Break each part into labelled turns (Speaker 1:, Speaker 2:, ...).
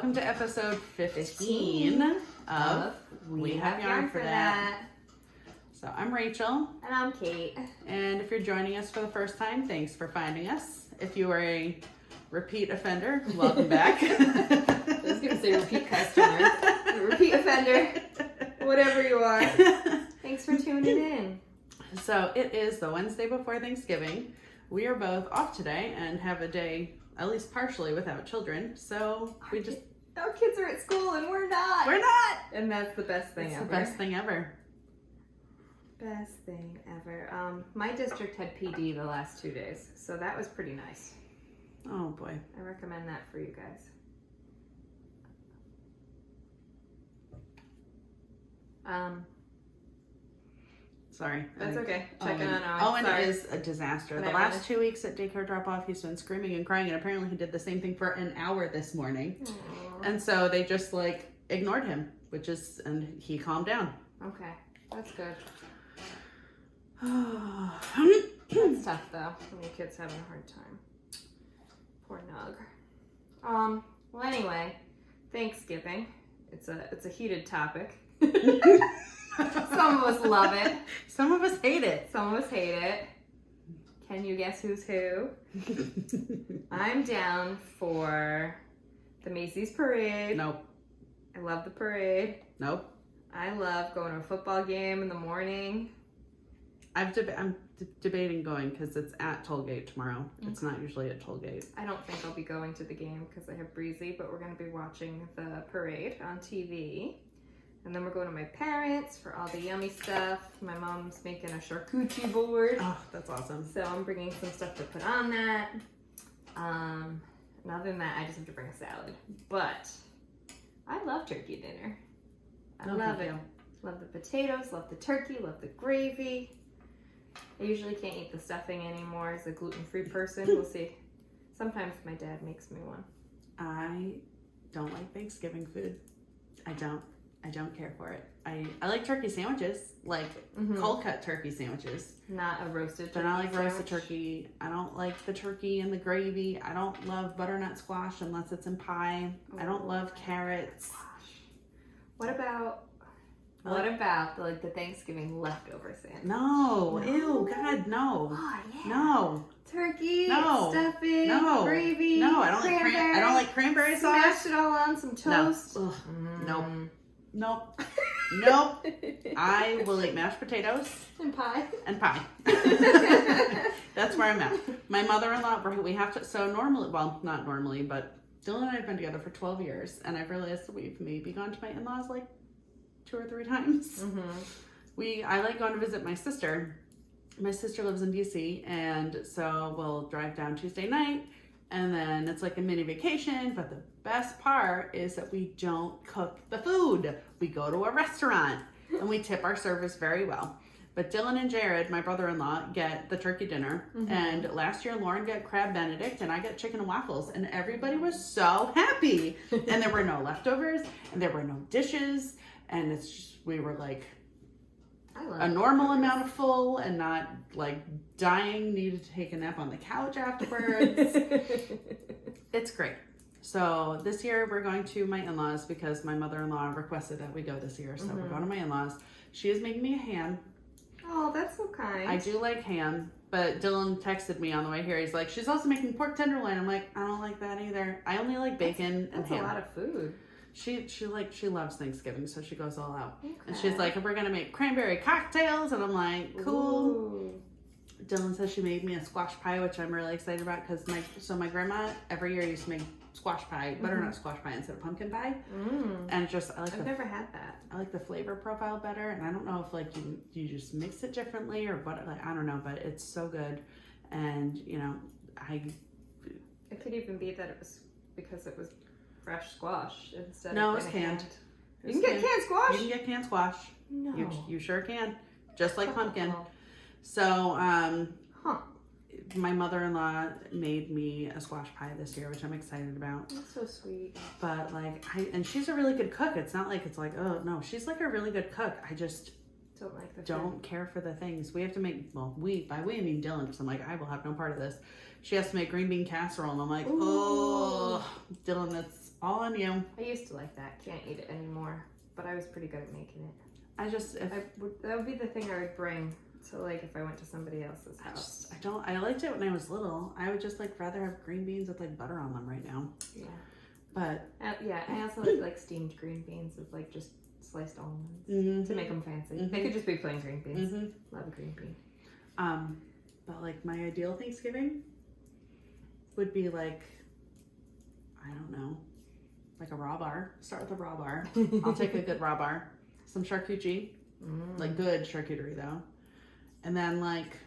Speaker 1: welcome to episode 15 of We Have Yarn for That. So I'm Rachel.
Speaker 2: And I'm Kait.
Speaker 1: And if you're joining us for the first time, thanks for finding us. If you are a repeat offender, welcome back.
Speaker 2: I was going to say repeat customer. Repeat offender. Whatever you are. Thanks for tuning in.
Speaker 1: So it is the Wednesday before Thanksgiving. We are both off today and have a day, at least partially, without children. So we just...
Speaker 2: Our kids are at school and we're not.
Speaker 1: We're not!
Speaker 2: And that's the best thing ever.
Speaker 1: It's the best thing ever.
Speaker 2: Best thing ever. My district had PD the last 2 days, so that was pretty nice.
Speaker 1: Oh boy.
Speaker 2: I recommend that for you guys.
Speaker 1: Sorry.
Speaker 2: That's okay. Checking on
Speaker 1: Owen
Speaker 2: Sorry.
Speaker 1: is a disaster. The last 2 weeks at daycare drop-off, he's been screaming and crying, and apparently he did the same thing for an hour this morning.
Speaker 2: Aww.
Speaker 1: And so they just ignored him, and he calmed down.
Speaker 2: Okay, that's good.
Speaker 1: That's
Speaker 2: It's tough though when your kid's having a hard time. Poor Nug. Well, anyway, Thanksgiving. It's a heated topic. Some of us love it.
Speaker 1: Some of us hate it.
Speaker 2: Some of us hate it. Can you guess who's who? I'm down for the Macy's parade.
Speaker 1: Nope.
Speaker 2: I love the parade.
Speaker 1: Nope.
Speaker 2: I love going to a football game in the morning.
Speaker 1: I'm debating going because it's at Tollgate tomorrow. Okay. It's not usually at Tollgate.
Speaker 2: I don't think I'll be going to the game because I have Breezy, but we're going to be watching the parade on TV. And then we're going to my parents for all the yummy stuff. My mom's making a charcuterie board.
Speaker 1: Oh, that's awesome.
Speaker 2: So I'm bringing some stuff to put on that. And other than that, I just have to bring a salad. But I love turkey dinner. I love it. Love the potatoes, love the turkey, love the gravy. I usually can't eat the stuffing anymore as a gluten-free person. We'll see. Sometimes my dad makes me one.
Speaker 1: I don't like Thanksgiving food. I don't care for it. I like turkey sandwiches, cold cut turkey sandwiches.
Speaker 2: Not a roasted turkey.
Speaker 1: But I like roasted turkey. I don't like the turkey and the gravy. I don't love butternut squash unless it's in pie. I don't love carrots.
Speaker 2: What about the Thanksgiving leftover sandwich?
Speaker 1: No. Ew, God, no.
Speaker 2: Oh, yeah.
Speaker 1: No.
Speaker 2: Turkey,
Speaker 1: no.
Speaker 2: stuffing,
Speaker 1: no.
Speaker 2: gravy.
Speaker 1: No, I don't like cranberry sauce.
Speaker 2: Smash it all on some toast.
Speaker 1: No. Nope. Nope. I will eat mashed potatoes.
Speaker 2: And pie.
Speaker 1: And pie. That's where I'm at. My mother-in-law, we have to, so normally, well, not normally, but Dylan and I have been together for 12 years, and I've realized that we've maybe gone to my in-laws 2 or 3 times. Mm-hmm. I like going to visit my sister. My sister lives in DC, and so we'll drive down Tuesday night, and then it's like a mini vacation. But the best part is that we don't cook the food. We go to a restaurant, and we tip our servers very well. But Dylan and Jared, my brother-in-law, get the turkey dinner. Mm-hmm. And last year, Lauren got crab benedict, and I got chicken and waffles. And everybody was so happy. And there were no leftovers, and there were no dishes. And it's just, we were a normal amount of full and not dying, needed to take a nap on the couch afterwards. It's great. So this year we're going to my in-laws because my mother-in-law requested that we go this year. So we're going to my in-laws. She is making me a ham.
Speaker 2: Oh, that's so kind.
Speaker 1: I do like ham, but Dylan texted me on the way here. He's like, she's also making pork tenderloin. I'm like, I don't like that either. I only like bacon and ham.
Speaker 2: That's a lot of food.
Speaker 1: She loves Thanksgiving, so she goes all out.
Speaker 2: Okay.
Speaker 1: And she's like, we're gonna make cranberry cocktails, and I'm like, cool.
Speaker 2: Ooh.
Speaker 1: Dylan says she made me a squash pie, which I'm really excited about because my grandma every year used to make squash pie, butternut squash pie instead of pumpkin pie. And I've
Speaker 2: never had that.
Speaker 1: I like the flavor profile better, and I don't know if you just mix it differently or what. I don't know, but it's so good, and
Speaker 2: It could even be that it was because it was fresh squash instead
Speaker 1: no,
Speaker 2: of
Speaker 1: it's canned.
Speaker 2: You can get canned squash?
Speaker 1: You can get canned squash.
Speaker 2: No.
Speaker 1: You sure can. Just like pumpkin. So, my mother-in-law made me a squash pie this year, which I'm excited about.
Speaker 2: That's so sweet.
Speaker 1: But and she's a really good cook. It's not like it's oh no, she's a really good cook. I just don't care for the things. We have to make, by we I mean Dylan, because I'm I will have no part of this. She has to make green bean casserole, and I'm
Speaker 2: Ooh.
Speaker 1: oh, Dylan, that's all on you.
Speaker 2: I used to like that. Can't eat it anymore. But I was pretty good at making it. That would be the thing I would bring. So like if I went to somebody else's house.
Speaker 1: I liked it when I was little. I would just like rather have green beans with like butter on them right now.
Speaker 2: Yeah.
Speaker 1: But
Speaker 2: yeah, I also like steamed green beans with like just sliced almonds to make them fancy. They could just be plain green beans. Love a green bean.
Speaker 1: But like my ideal Thanksgiving would be like, I don't know, like a raw bar. Start with a raw bar. I'll take a good raw bar. Some charcuterie, like good charcuterie though. And then like,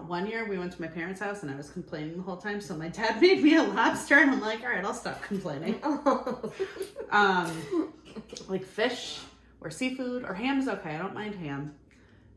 Speaker 1: one year we went to my parents' house and I was complaining the whole time. So my dad made me a lobster and I'm like, all right, I'll stop complaining. Like fish or seafood or ham is okay. I don't mind ham.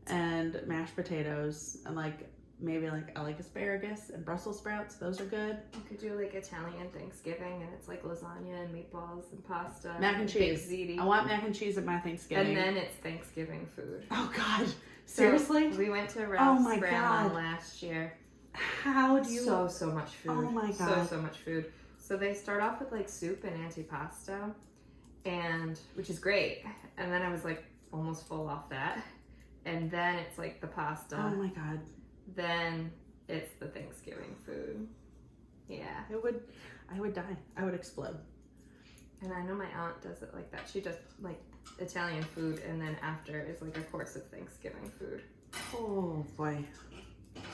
Speaker 1: And mashed potatoes and like maybe like I like asparagus and Brussels sprouts. Those are good.
Speaker 2: You could do like Italian Thanksgiving and it's like lasagna and meatballs and pasta.
Speaker 1: Mac and cheese.
Speaker 2: Ziti.
Speaker 1: I want mac and cheese at my Thanksgiving.
Speaker 2: And then it's Thanksgiving food.
Speaker 1: Oh God. Seriously?
Speaker 2: So we went to Ralph's grandma last year.
Speaker 1: How do you?
Speaker 2: So much food.
Speaker 1: Oh my God.
Speaker 2: So much food. So they start off with like soup and antipasto, and which is great. And then I was like almost full off that. And then it's like the pasta.
Speaker 1: Oh my God.
Speaker 2: Then it's the Thanksgiving food. Yeah.
Speaker 1: I would die. I would explode.
Speaker 2: And I know my aunt does it like that. She does like Italian food and then after is like a course of Thanksgiving food.
Speaker 1: Oh boy.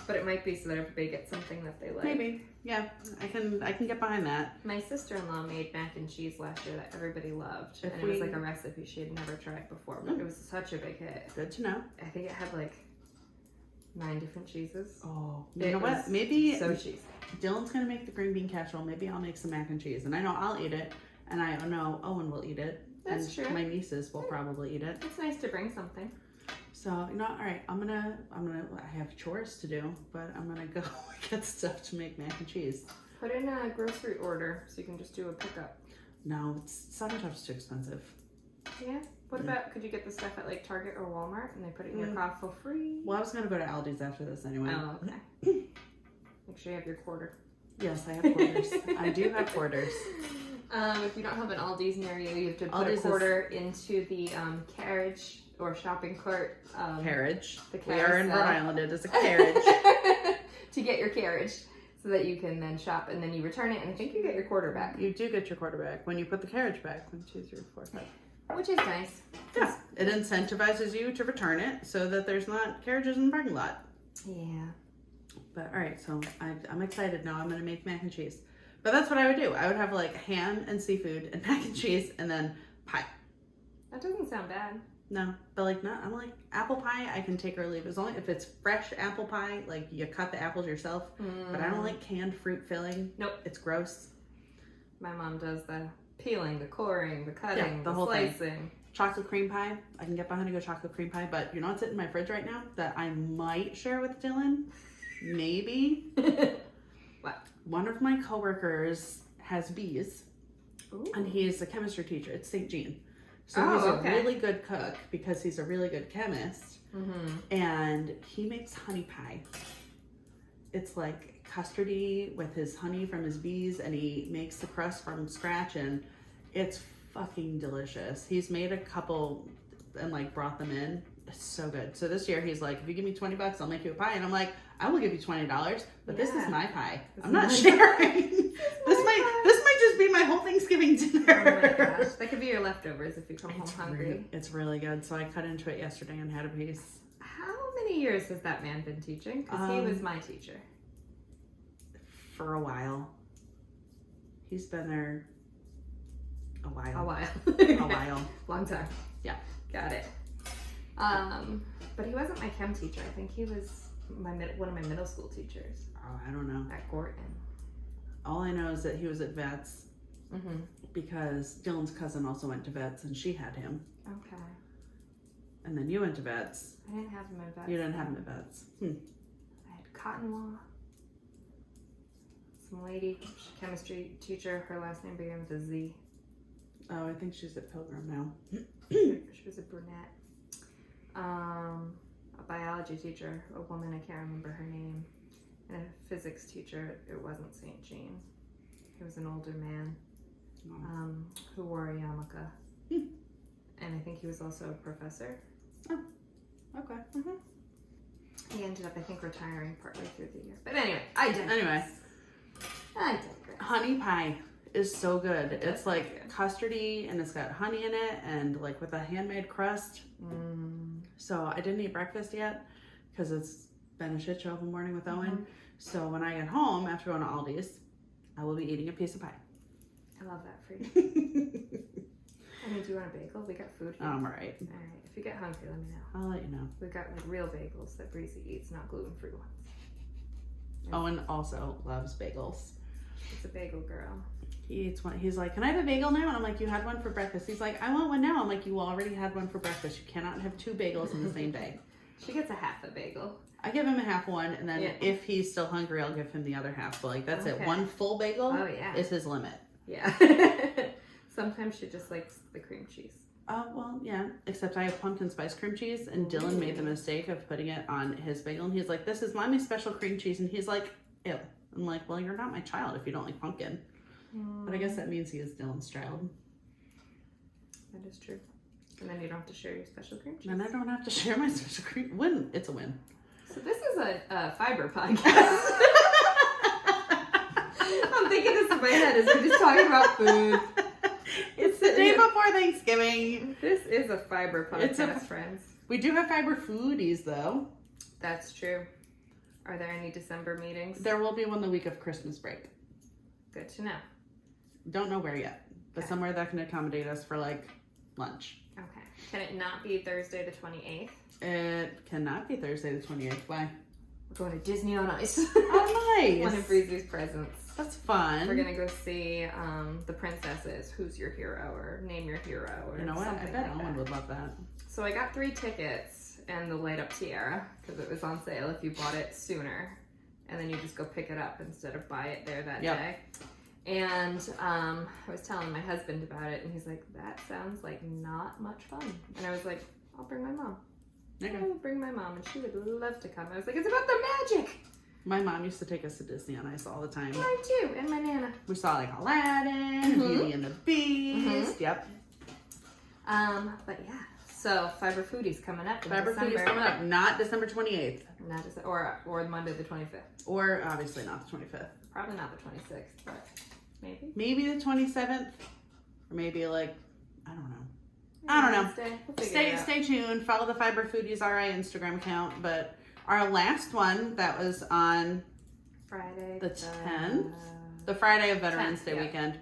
Speaker 2: But it might be so that everybody gets something that they like.
Speaker 1: Maybe. Yeah. I can get behind that.
Speaker 2: My sister-in-law made mac and cheese last year that everybody loved. And it was like a recipe she had never tried before. But it was such a big hit.
Speaker 1: Good to know.
Speaker 2: I think it had like 9 different cheeses.
Speaker 1: Oh, you know what? Maybe
Speaker 2: so cheesy.
Speaker 1: Dylan's gonna make the green bean casserole. Maybe I'll make some mac and cheese. And I know I'll eat it. And I know Owen will eat it.
Speaker 2: That's
Speaker 1: and
Speaker 2: true.
Speaker 1: My nieces will probably eat it.
Speaker 2: It's nice to bring something.
Speaker 1: So, you know, all right, I have chores to do, but I'm gonna go get stuff to make mac and cheese.
Speaker 2: Put in a grocery order so you can just do a pickup.
Speaker 1: No, $7 too expensive.
Speaker 2: Yeah? What about, could you get the stuff at like Target or Walmart and they put it in your car for free?
Speaker 1: Well, I was gonna go to Aldi's after this anyway.
Speaker 2: Oh, okay. Make sure you have your quarter.
Speaker 1: Yes, I have quarters. I do have quarters.
Speaker 2: If you don't have an Aldi's near you, you have to put a quarter into the carriage or shopping cart.
Speaker 1: Carriage.
Speaker 2: The
Speaker 1: we are in Rhode Island. It is a carriage.
Speaker 2: To get your carriage so that you can then shop and then you return it and I think you get your quarter back.
Speaker 1: You do get your quarter back when you put the carriage back. 1, 2, 3, 4, 5.
Speaker 2: Which is nice.
Speaker 1: Yeah. It incentivizes you to return it so that there's not carriages in the parking lot.
Speaker 2: Yeah.
Speaker 1: But all right, so I'm excited now. I'm going to make mac and cheese. But that's what I would do. I would have like ham and seafood and mac and cheese and then pie.
Speaker 2: That doesn't sound bad.
Speaker 1: No, but like not. I'm like apple pie. I can take or leave as long if it's fresh apple pie. Like you cut the apples yourself. But I don't like canned fruit filling.
Speaker 2: Nope,
Speaker 1: it's gross.
Speaker 2: My mom does the peeling, the coring, the cutting, the
Speaker 1: whole
Speaker 2: slicing.
Speaker 1: Thing. Chocolate cream pie. I can get behind a good chocolate cream pie. But you know what's in my fridge right now that I might share with Dylan? Maybe.
Speaker 2: What?
Speaker 1: One of my coworkers has bees.
Speaker 2: Ooh.
Speaker 1: And he's a chemistry teacher at St. Jean. So he's a really good cook because he's a really good chemist. And he makes honey pie. It's like custardy with his honey from his bees and he makes the crust from scratch and it's fucking delicious. He's made a couple and like brought them in. It's so good. So this year he's like, if you give me $20, I'll make you a pie. And I'm like, I will give you $20, but this is my pie. I'm not sharing. This might just be my whole Thanksgiving dinner.
Speaker 2: Oh my gosh, that could be your leftovers if you come home hungry.
Speaker 1: It's really good. So I cut into it yesterday and had a piece.
Speaker 2: How many years has that man been teaching? Because he was my teacher.
Speaker 1: For a while. He's been there a while.
Speaker 2: A while.
Speaker 1: A while.
Speaker 2: Long time.
Speaker 1: Yeah.
Speaker 2: Got it. But he wasn't my chem teacher. I think he was one of my middle school teachers.
Speaker 1: Oh, I don't know.
Speaker 2: At Gorton.
Speaker 1: All I know is that he was at Vets because Dylan's cousin also went to Vets and she had him.
Speaker 2: Okay.
Speaker 1: And then you went to Vets.
Speaker 2: I didn't have him at Vets.
Speaker 1: You didn't have him at Vets.
Speaker 2: I had Cotton Law. Some lady, chemistry teacher. Her last name began with a Z.
Speaker 1: Oh, I think she's at Pilgrim now.
Speaker 2: She was a brunette. A biology teacher, a woman, I can't remember her name. And a physics teacher, it wasn't St. Jean. He was an older man. who wore a yarmulke. And I think he was also a professor.
Speaker 1: Oh, okay.
Speaker 2: He ended up, I think, retiring partway through the year. But anyway, I digress.
Speaker 1: Anyway.
Speaker 2: I digress.
Speaker 1: Honey pie is so good. It's like custardy and it's got honey in it and like with a handmade crust. So I didn't eat breakfast yet because it's been a shit show of a morning with Owen. So when I get home after going to Aldi's, I will be eating a piece of pie.
Speaker 2: I love that for you. I mean, do you want a bagel? We got food here.
Speaker 1: All right.
Speaker 2: All right. If you get hungry, let me know.
Speaker 1: I'll let you know.
Speaker 2: We got like real bagels that Breezy eats, not gluten-free ones.
Speaker 1: Owen also loves bagels.
Speaker 2: It's a bagel girl.
Speaker 1: He eats one. He's like, can I have a bagel now? And I'm like, you had one for breakfast. He's like, I want one now. I'm like, you already had one for breakfast. You cannot have 2 bagels in the same day.
Speaker 2: She gets a half a bagel.
Speaker 1: I give him a half one, and then if he's still hungry, I'll give him the other half. But like, that's it. One full bagel is his limit.
Speaker 2: Yeah. Sometimes she just likes the cream cheese.
Speaker 1: Well, yeah. Except I have pumpkin spice cream cheese, and Dylan made the mistake of putting it on his bagel, and he's like, this is mommy's special cream cheese, and he's like, ew. I'm like, well, you're not my child if you don't like pumpkin. But I guess that means he is Dylan's child.
Speaker 2: That is true. And then you don't have to share your special cream cheese.
Speaker 1: And I don't have to share my special cream. Win. It's a win.
Speaker 2: So this is a Fibre podcast. I'm thinking this in my head as we're just talking about food.
Speaker 1: It's the day before Thanksgiving.
Speaker 2: This is a Fibre podcast, friends.
Speaker 1: We do have Fibre foodies, though.
Speaker 2: That's true. Are there any December meetings?
Speaker 1: There will be one the week of Christmas break.
Speaker 2: Good to know.
Speaker 1: Don't know where yet, but somewhere that can accommodate us for like lunch.
Speaker 2: Okay. Can it not be Thursday the 28th?
Speaker 1: It cannot be Thursday the 28th. Why?
Speaker 2: We're going to Disney on Ice.
Speaker 1: Oh, nice.
Speaker 2: One of Breezy's presents.
Speaker 1: That's fun.
Speaker 2: We're going to go see the princesses. Who's your hero? Or name your hero. Or
Speaker 1: you know what? I bet Owen would love that.
Speaker 2: So I got 3 tickets and the light up tiara because it was on sale if you bought it sooner. And then you just go pick it up instead of buy it there that day. And I was telling my husband about it, and he's like, that sounds like not much fun. And I was like, I'll bring my mom.
Speaker 1: Okay.
Speaker 2: I will bring my mom, and she would love to come. I was like, it's about the magic.
Speaker 1: My mom used to take us to Disney on Ice all the time.
Speaker 2: Mine too, and my Nana.
Speaker 1: We saw like Aladdin, Beauty and the Beast. Yep.
Speaker 2: But yeah. So Fibre Foodie's coming up.
Speaker 1: Fibre Foodie's coming up, not December 28th.
Speaker 2: Not December, or Monday the 25th.
Speaker 1: Or obviously not the 25th.
Speaker 2: Probably not the 26th, but maybe.
Speaker 1: Maybe the 27th, or maybe like I don't know. I don't know. Stay tuned. Follow the Fibre Foodies RI Instagram account. But our last one that was on
Speaker 2: Friday
Speaker 1: the 10th, the Friday of Veterans Day weekend,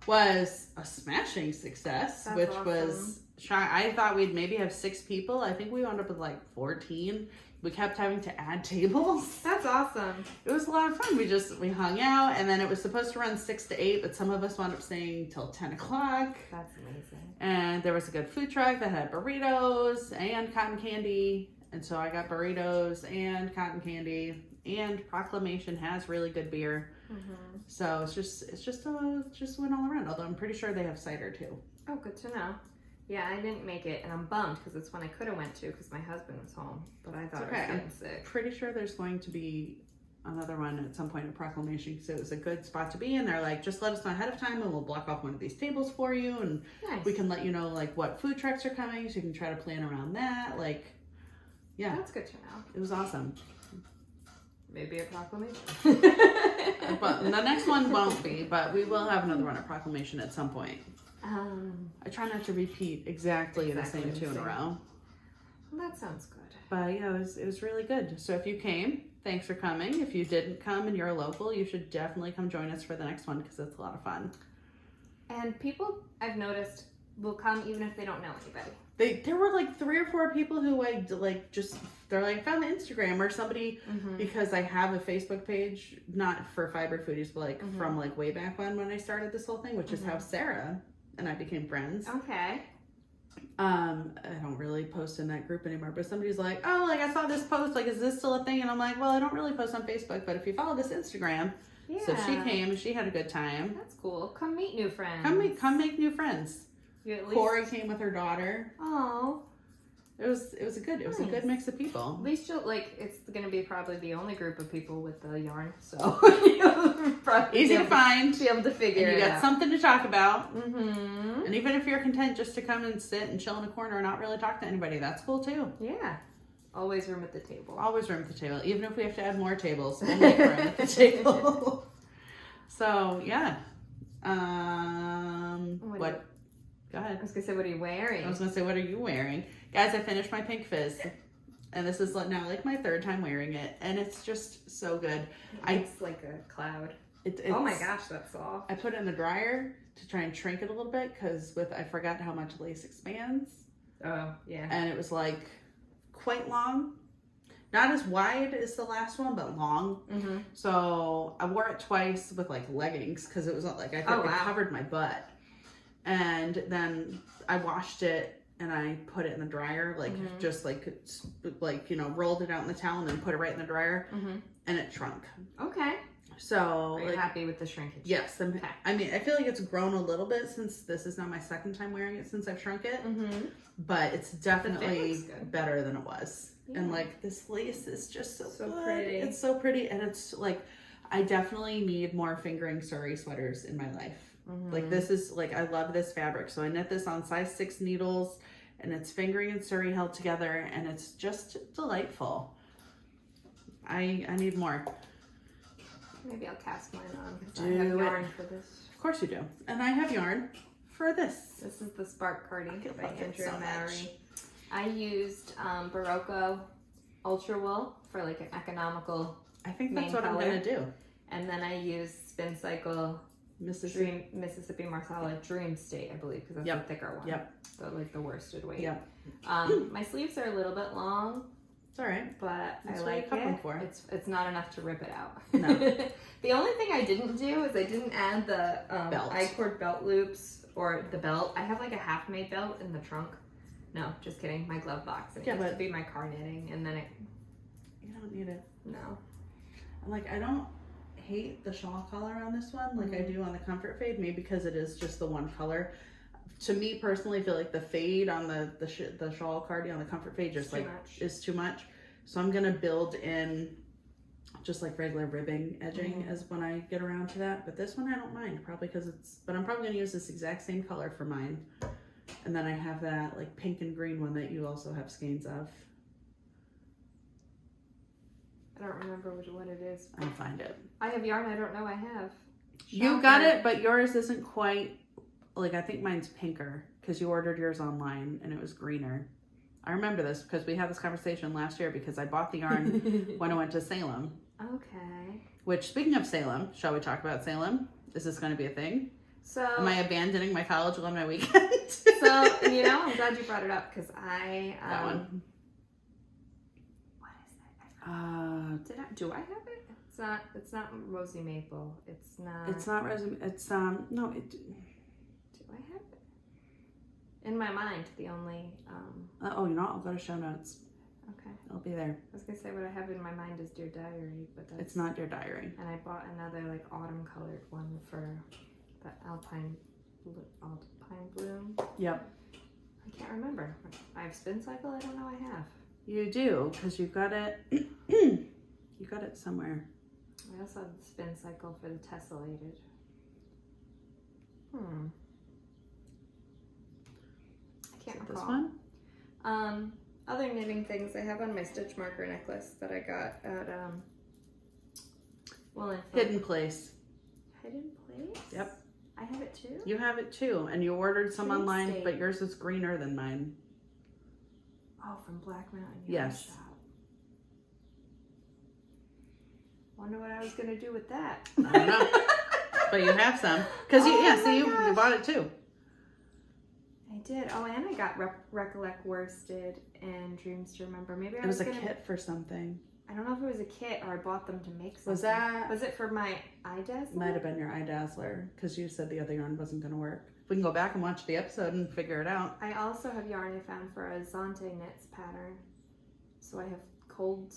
Speaker 1: was a smashing success, which was. I thought we'd maybe have 6 people. I think we wound up with like 14. We kept having to add tables.
Speaker 2: That's awesome.
Speaker 1: It was a lot of fun. We hung out, and then it was supposed to run 6 to 8, but some of us wound up staying till 10 o'clock.
Speaker 2: That's amazing.
Speaker 1: And there was a good food truck that had burritos and cotton candy. And so I got burritos and cotton candy. And Proclamation has really good beer. So it's just went all around. Although I'm pretty sure they have cider too.
Speaker 2: Oh, good to know. Yeah, I didn't make it, and I'm bummed because it's when I could have went to because my husband was home, but I thought I was getting sick.
Speaker 1: Pretty sure there's going to be another one at some point in Proclamation because it was a good spot to be in. They're like, just let us know ahead of time and we'll block off one of these tables for you, and we can let you know like what food trucks are coming so you can try to plan around that. Like, yeah.
Speaker 2: That's good to know.
Speaker 1: It was awesome.
Speaker 2: Maybe a Proclamation.
Speaker 1: But the next one won't be, but we will have another one at Proclamation at some point. I try not to repeat exactly the same 2 in a row.
Speaker 2: Well, that sounds good.
Speaker 1: But yeah, it was really good. So if you came, thanks for coming. If you didn't come and you're a local, you should definitely come join us for the next one because it's a lot of fun.
Speaker 2: And people, I've noticed, will come even if they don't know anybody.
Speaker 1: There were like 3 or 4 people who they're like, found the Instagram or somebody because I have a Facebook page, not for Fibre Foodies, but like from like way back when I started this whole thing, which is how Sarah and I became friends.
Speaker 2: Okay.
Speaker 1: I don't really post in that group anymore, but somebody's like, oh, like I saw this post, like, is this still a thing? And I'm like, well, I don't really post on Facebook, but if you follow this Instagram. Yeah. So she came, she had a good time.
Speaker 2: That's cool. Come meet new friends.
Speaker 1: Come make new friends. Quaere came with her daughter.
Speaker 2: Oh.
Speaker 1: It was a good mix of people.
Speaker 2: At least you'll, like, it's going to be probably the only group of people with the yarn, so
Speaker 1: easy to find.
Speaker 2: Be able to figure it out.
Speaker 1: You got something to talk about.
Speaker 2: Mm-hmm.
Speaker 1: And even if you're content just to come and sit and chill in a corner and not really talk to anybody, that's cool too.
Speaker 2: Yeah. Always room at the table.
Speaker 1: Always room at the table. Even if we have to add more tables, we'll make room at the table. So, yeah. What? Go ahead.
Speaker 2: I was going to say, what are you wearing?
Speaker 1: I was going to say, what are you wearing? Guys, I finished my pink Fizz. And this is now like my third time wearing it. And it's just so good.
Speaker 2: It's like a cloud. Oh my gosh, that's soft.
Speaker 1: I put it in the dryer to try and shrink it a little bit because I forgot how much lace expands.
Speaker 2: Oh, yeah.
Speaker 1: And it was like quite long. Not as wide as the last one, but long.
Speaker 2: Mm-hmm.
Speaker 1: So I wore it twice with like leggings because it was like it covered my butt. And then I washed it and I put it in the dryer, just rolled it out in the towel and then put it right in the dryer, and it shrunk.
Speaker 2: Okay.
Speaker 1: So
Speaker 2: are you happy with the shrinkage?
Speaker 1: Yes. I mean, I feel like it's grown a little bit since this is now my second time wearing it since I've shrunk it, but it's definitely better than it was. Yeah. And like this lace is just so pretty. It's so pretty, and it's like I definitely need more fingering Suri sweaters in my life. Like this is like, I love this fabric. So I knit this on size 6 needles and it's fingering and Suri held together and it's just delightful. I need more.
Speaker 2: Maybe I'll cast mine on because I have yarn for this.
Speaker 1: Of course you do. And I have yarn for this.
Speaker 2: This is the Spark Cardi by Andrea and Mowry. I used Berroco Ultra Wool for like an economical
Speaker 1: I think that's what color. I'm going to do.
Speaker 2: And then I used Spincycle Mississippi Marsala Dream State, I believe, because that's the thicker one. Yep. So like the worsted weight. Yep. My sleeves are a little bit long.
Speaker 1: It's all right.
Speaker 2: But
Speaker 1: that's
Speaker 2: I like it.
Speaker 1: For.
Speaker 2: It's not enough to rip it out.
Speaker 1: No.
Speaker 2: The only thing I didn't do is I didn't add the I-cord belt loops or the belt. I have like a half-made belt in the trunk. No, just kidding. My glove box. And it used to be my car knitting, and then it.
Speaker 1: You don't need it.
Speaker 2: No.
Speaker 1: I don't hate the shawl color on this one like I do on the Comfort Fade, maybe because it is just the one color. To me personally, I feel like the fade on the shawl cardi on the Comfort Fade just is too much. So I'm gonna build in just like regular ribbing edging as when I get around to that. But this one I don't mind, probably because but I'm probably gonna use this exact same color for mine. And then I have that like pink and green one that you also have skeins of.
Speaker 2: I don't remember what it is.
Speaker 1: I'll find it.
Speaker 2: I have yarn I don't know I have.
Speaker 1: You got it, but yours isn't quite, like I think mine's pinker because you ordered yours online and it was greener. I remember this because we had this conversation last year because I bought the yarn when I went to Salem.
Speaker 2: Okay.
Speaker 1: Which, speaking of Salem, shall we talk about Salem? Is this going to be a thing?
Speaker 2: So
Speaker 1: am I abandoning my college alumni weekend?
Speaker 2: So, I'm glad you brought it up because
Speaker 1: that one.
Speaker 2: Do I have it? It's not rosy maple. It's not
Speaker 1: rosy. It's no.
Speaker 2: Do I have it? In my mind, the only.
Speaker 1: Oh, you know what? I'll go to show notes.
Speaker 2: Okay.
Speaker 1: I'll be there.
Speaker 2: I was gonna say what I have in my mind is Dear Diary, but
Speaker 1: it's not Dear Diary.
Speaker 2: And I bought another like autumn colored one for the Alpine Bloom.
Speaker 1: Yep.
Speaker 2: I can't remember. I have Spincycle. I don't know I have.
Speaker 1: You do, because you got it. You got it somewhere.
Speaker 2: I also have the Spincycle for the tessellated. I can't recall.
Speaker 1: This one?
Speaker 2: Other knitting things I have on my stitch marker necklace that I got at
Speaker 1: Hidden Place.
Speaker 2: Hidden Place?
Speaker 1: Yep.
Speaker 2: I have it too?
Speaker 1: You have it too, and you ordered some online, but yours is greener than mine.
Speaker 2: Oh, from Black Mountain
Speaker 1: Yes.
Speaker 2: Shop. Wonder what I was gonna do with that.
Speaker 1: I don't know, but you have some because you bought it too.
Speaker 2: I did. Oh, and I got Recollect Worsted and Dreams to Remember. Maybe
Speaker 1: it was a kit for something.
Speaker 2: I don't know if it was a kit or I bought them to make something. Was it for my eye dazzler?
Speaker 1: Might have been your eye dazzler because you said the other yarn wasn't going to work. We can go back and watch the episode and figure it out.
Speaker 2: I also have yarn I found for a Zante Knits pattern. So I have Cold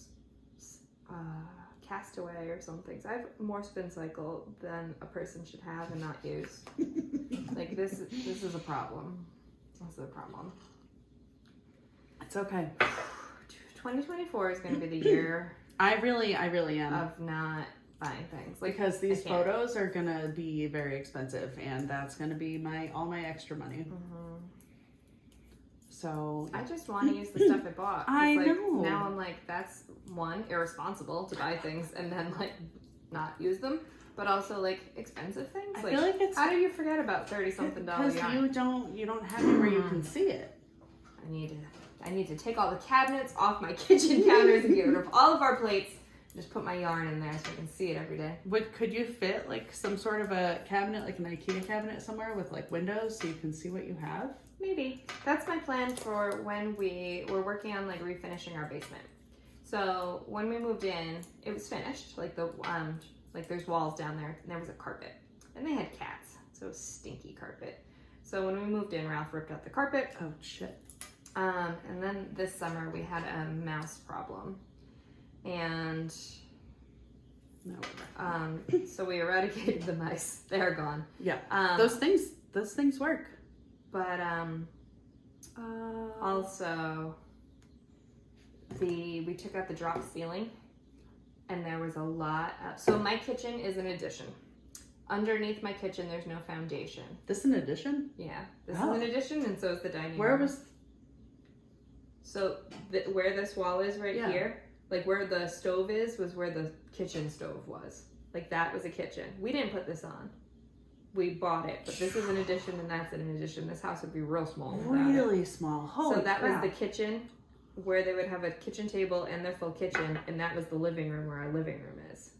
Speaker 2: Castaway or something. So I have more Spincycle than a person should have and not use. Like this is a problem. This is a problem.
Speaker 1: It's okay.
Speaker 2: 2024 is going to be the year
Speaker 1: I really am.
Speaker 2: of not buying things. Like,
Speaker 1: Because these
Speaker 2: I can't.
Speaker 1: photos are going to be very expensive, and that's going to be all my extra money. So
Speaker 2: I just want to use the stuff I bought.
Speaker 1: I
Speaker 2: like,
Speaker 1: know.
Speaker 2: Now I'm like, that's one, irresponsible to buy things and then like not use them, but also like expensive things.
Speaker 1: I
Speaker 2: like,
Speaker 1: feel like it's
Speaker 2: how do you forget about $30-something
Speaker 1: because
Speaker 2: yarn?
Speaker 1: you don't have it where you can see it.
Speaker 2: I need to take all the cabinets off my kitchen counters and get rid of all of our plates. Just put my yarn in there so I can see it every day.
Speaker 1: Could you fit like some sort of a cabinet, like an IKEA cabinet somewhere with like windows so you can see what you have?
Speaker 2: Maybe. That's my plan for when we're working on like refinishing our basement. So when we moved in, it was finished. Like like there's walls down there and there was a carpet. And they had cats, so it was stinky carpet. So when we moved in, Ralph ripped out the carpet.
Speaker 1: Oh shit.
Speaker 2: And then this summer we had a mouse problem. And
Speaker 1: No.
Speaker 2: so we eradicated the mice. They're gone.
Speaker 1: Yeah. Those things work.
Speaker 2: But also we took out the drop ceiling and there was a lot of, so my kitchen is an addition. Underneath my kitchen there's no foundation.
Speaker 1: This an addition?
Speaker 2: Yeah, this is an addition, and so is the dining
Speaker 1: Where
Speaker 2: room.
Speaker 1: was
Speaker 2: So where this wall is right
Speaker 1: Yeah.
Speaker 2: here, like where the stove is, was where the kitchen stove was. Like that was a kitchen. We didn't put this on. We bought it, but this is an addition and that's an addition. This house would be real small without it.
Speaker 1: really small? Holy
Speaker 2: So that
Speaker 1: crap.
Speaker 2: was the kitchen where they would have a kitchen table and their full kitchen, and that was the living room where our living room is.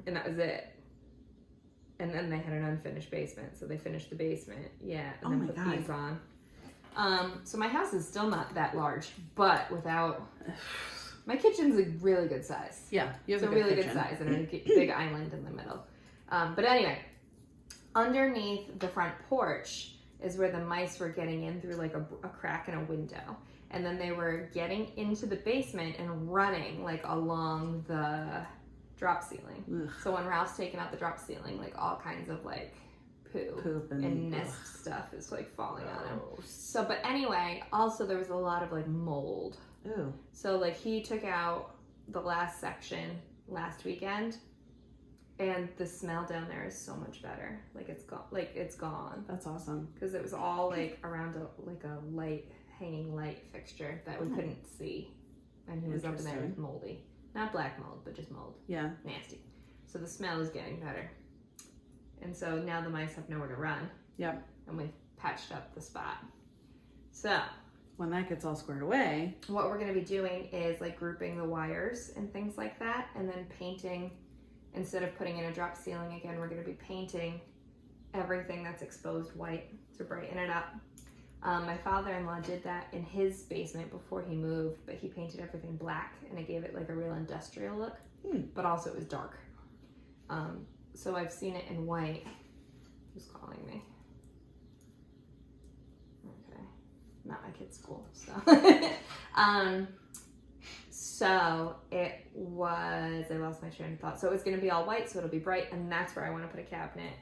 Speaker 2: And that was it. And then they had an unfinished basement, so they finished the basement. Yeah, and then put these on. So my house is still not that large, but without my kitchen's a really good size.
Speaker 1: Yeah, you have
Speaker 2: It's a really good size and a big island in the middle. But anyway, underneath the front porch is where the mice were getting in through like a crack in a window. And then they were getting into the basement and running like along the drop ceiling.
Speaker 1: Ugh.
Speaker 2: So when Ralph's taking out the drop ceiling, like all kinds of like poop and nest stuff is like falling on him. So, but anyway, also there was a lot of like mold.
Speaker 1: Ew.
Speaker 2: So like he took out the last section last weekend, and the smell down there is so much better. Like it's gone. Like it's gone.
Speaker 1: That's awesome.
Speaker 2: Because it was all like around a light, hanging light fixture that we couldn't see, and he was up in there with moldy, not black mold, but just mold.
Speaker 1: Yeah.
Speaker 2: Nasty. So the smell is getting better, and so now the mice have nowhere to run.
Speaker 1: Yep.
Speaker 2: And we've patched up the spot. So
Speaker 1: when that gets all squared away,
Speaker 2: what we're going to be doing is like grouping the wires and things like that, and then painting. Instead of putting in a drop ceiling again, we're going to be painting everything that's exposed white to brighten it up. My father-in-law did that in his basement before he moved, but he painted everything black and it gave it like a real industrial look, but also it was dark. So I've seen it in white. Who's calling me? Okay, not my kid's school, so. So it was, I lost my train of thought. So it was going to be all white, so it'll be bright, and that's where I want to put a cabinet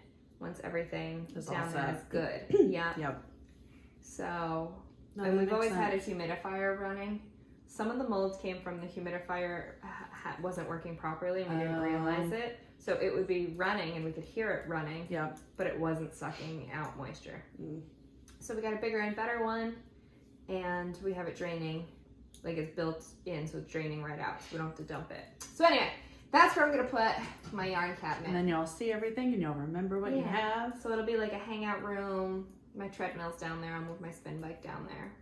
Speaker 2: once everything down there is good. Yeah.
Speaker 1: Yep.
Speaker 2: So,
Speaker 1: No,
Speaker 2: and
Speaker 1: that
Speaker 2: we've always
Speaker 1: makes
Speaker 2: had a
Speaker 1: sense.
Speaker 2: humidifier running. Some of the mold came from the humidifier wasn't working properly, and we didn't realize it. So it would be running, and we could hear it running.
Speaker 1: Yep.
Speaker 2: But it wasn't sucking out moisture. So we got a bigger and better one, and we have it draining. Like it's built in, so it's draining right out, so we don't have to dump it. So anyway, that's where I'm gonna put my yarn cabinet.
Speaker 1: And then y'all see everything and y'all remember what you have.
Speaker 2: So it'll be like a hangout room. My treadmill's down there. I'll move my spin bike down there,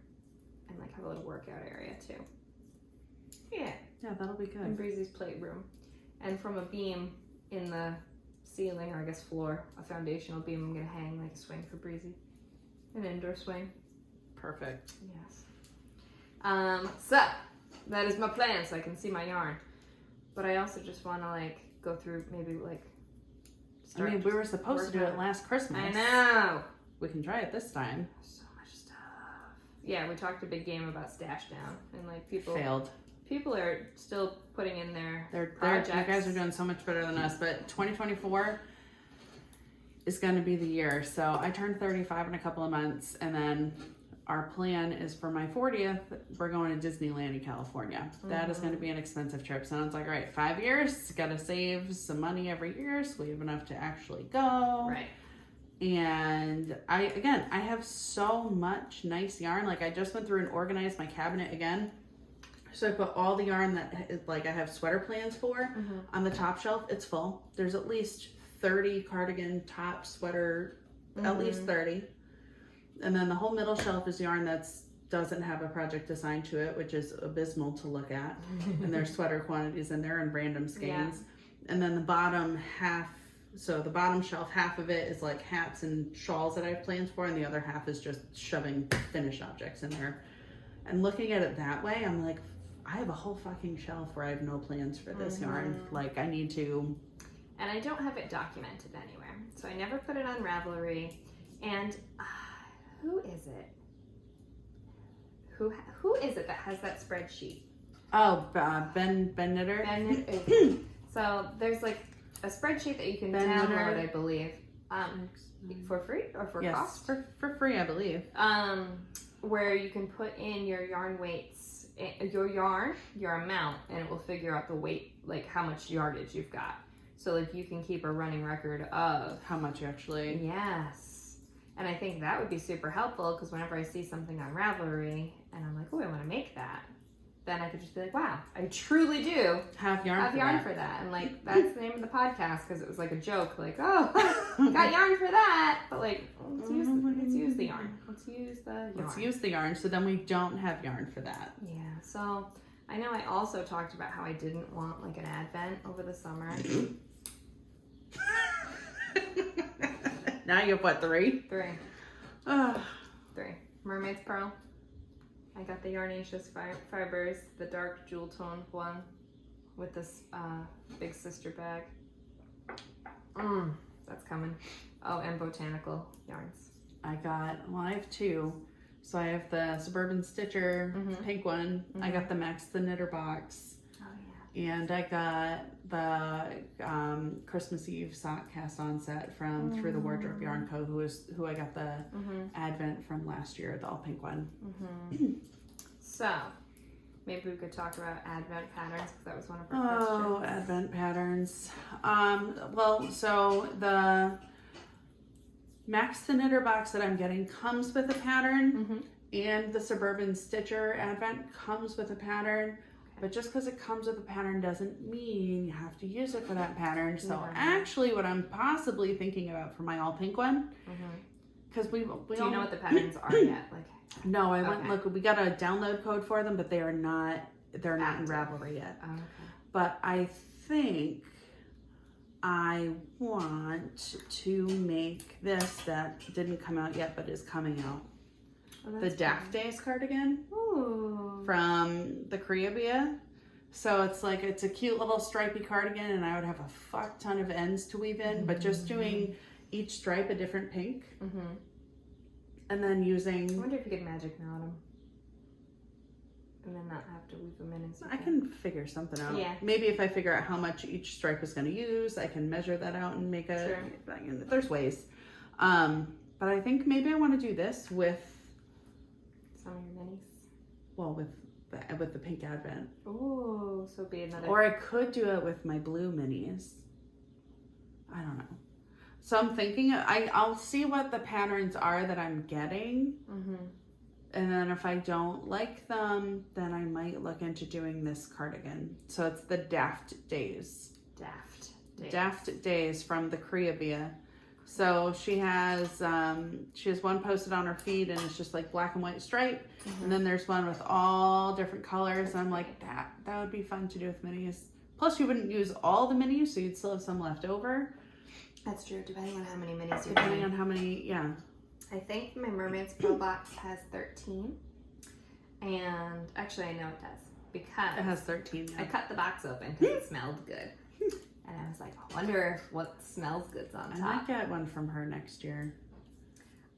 Speaker 2: and like have a little workout area too. Yeah.
Speaker 1: Yeah, that'll be
Speaker 2: And
Speaker 1: good.
Speaker 2: Breezy's playroom, and from a beam in the ceiling, or I guess floor, a foundational beam, I'm gonna hang like a swing for Breezy, an indoor swing.
Speaker 1: Perfect.
Speaker 2: Yes. So that is my plan, so I can see my yarn. But I also just want to like go through maybe like.
Speaker 1: I mean, we were supposed to do it last Christmas.
Speaker 2: I know.
Speaker 1: We can try it this time.
Speaker 2: So much stuff. Yeah, we talked a big game about stash down, and like people
Speaker 1: Failed.
Speaker 2: People are still putting in their
Speaker 1: You
Speaker 2: projects.
Speaker 1: guys are doing so much better than us, but 2024 is going to be the year. So I turned 35 in a couple of months, and then our plan is for my 40th, we're going to Disneyland in California. That is going to be an expensive trip. So I was like, all right, 5 years, got to save some money every year so we have enough to actually go.
Speaker 2: Right.
Speaker 1: And I have so much nice yarn. Like I just went through and organized my cabinet again. So I put all the yarn that like I have sweater plans for on the top shelf. It's full. There's at least 30 cardigan top sweater, at least 30. And then the whole middle shelf is yarn that's doesn't have a project assigned to it, which is abysmal to look at. And there's sweater quantities in there and random skeins. Yeah. And then the bottom half, so the bottom shelf, half of it is like hats and shawls that I have plans for, and the other half is just shoving finished objects in there. And looking at it that way, I'm like, I have a whole fucking shelf where I have no plans for this yarn. Like I need to.
Speaker 2: And I don't have it documented anywhere. So I never put it on Ravelry. And who is it? Who is it that has that spreadsheet?
Speaker 1: Oh, Ben Knitter.
Speaker 2: Ben Knitter. So there's like a spreadsheet that you can download, I believe, for free or for cost?
Speaker 1: For free, I believe.
Speaker 2: Where you can put in your yarn weights, your yarn, your amount, and it will figure out the weight, like how much yardage you've got. So like you can keep a running record of
Speaker 1: how much you actually.
Speaker 2: Yes. And I think that would be super helpful because whenever I see something on Ravelry and I'm like, oh, I want to make that, then I could just be like, wow, I truly do
Speaker 1: have yarn
Speaker 2: for that. And like, that's the name of the podcast because it was like a joke, like, oh, got yarn for that. But like, let's use the yarn. Let's use the yarn.
Speaker 1: Let's use the yarn so then we don't have yarn for that.
Speaker 2: Yeah. So I know I also talked about how I didn't want like an advent over the summer.
Speaker 1: Now you have what, 3?
Speaker 2: 3. 3. Mermaid's Pearl. I got the Yarnaceous fibers, the dark jewel tone one with this big sister bag. That's coming. Oh, and botanical yarns.
Speaker 1: I have 2. So I have the Suburban Stitcher pink one. I got the Max the Knitter box.
Speaker 2: Oh yeah.
Speaker 1: And I got the Christmas Eve sock cast on set from Through the Wardrobe Yarn Co. who I got the Advent from last year, the all pink one.
Speaker 2: So maybe we could talk about Advent patterns because that was one of our questions.
Speaker 1: Oh, Advent patterns. Well, so the Max the Knitter box that I'm getting comes with a pattern, and the Suburban Stitcher Advent comes with a pattern. But just because it comes with a pattern doesn't mean you have to use it for that pattern. So actually what I'm possibly thinking about for my all pink one, because we
Speaker 2: do you know what the patterns are yet? Like,
Speaker 1: no, I went look. We got a download code for them, but they're not in Ravelry yet.
Speaker 2: Oh, okay.
Speaker 1: But I think I want to make this that didn't come out yet, but is coming out. Oh, the Daft Days cardigan.
Speaker 2: Ooh.
Speaker 1: From the Caribbean. So it's a cute little stripy cardigan, and I would have a fuck ton of ends to weave in, but just doing each stripe a different pink. And then using...
Speaker 2: I wonder if you could magic knot them. And then not have to weave them in.
Speaker 1: I can figure something out.
Speaker 2: Yeah.
Speaker 1: Maybe if I figure out how much each stripe is going to use, I can measure that out and make a... Sure. There's ways. But I think maybe I want to do this with...
Speaker 2: Some of your minis?
Speaker 1: Well, with the pink Advent.
Speaker 2: Oh, so be another...
Speaker 1: Or I could do it with my blue minis. I don't know. So I'm thinking, I'll see what the patterns are that I'm getting. And then if I don't like them, then I might look into doing this cardigan. So it's the Daft Days. Daft Days from the Caribbean. So she has one posted on her feed, and it's just like black and white stripe. And then there's one with all different colors. And I'm like, that would be fun to do with minis. Plus you wouldn't use all the minis, so you'd still have some left over.
Speaker 2: That's true, depending on how many minis you
Speaker 1: Depending on how many, yeah.
Speaker 2: I think my Mermaid's Pearl box has 13. And actually I know it does. Because
Speaker 1: it has 13, yeah.
Speaker 2: I cut the box open because it smelled good. And I was like, I wonder if what smells good's on top.
Speaker 1: I might get one from her next year.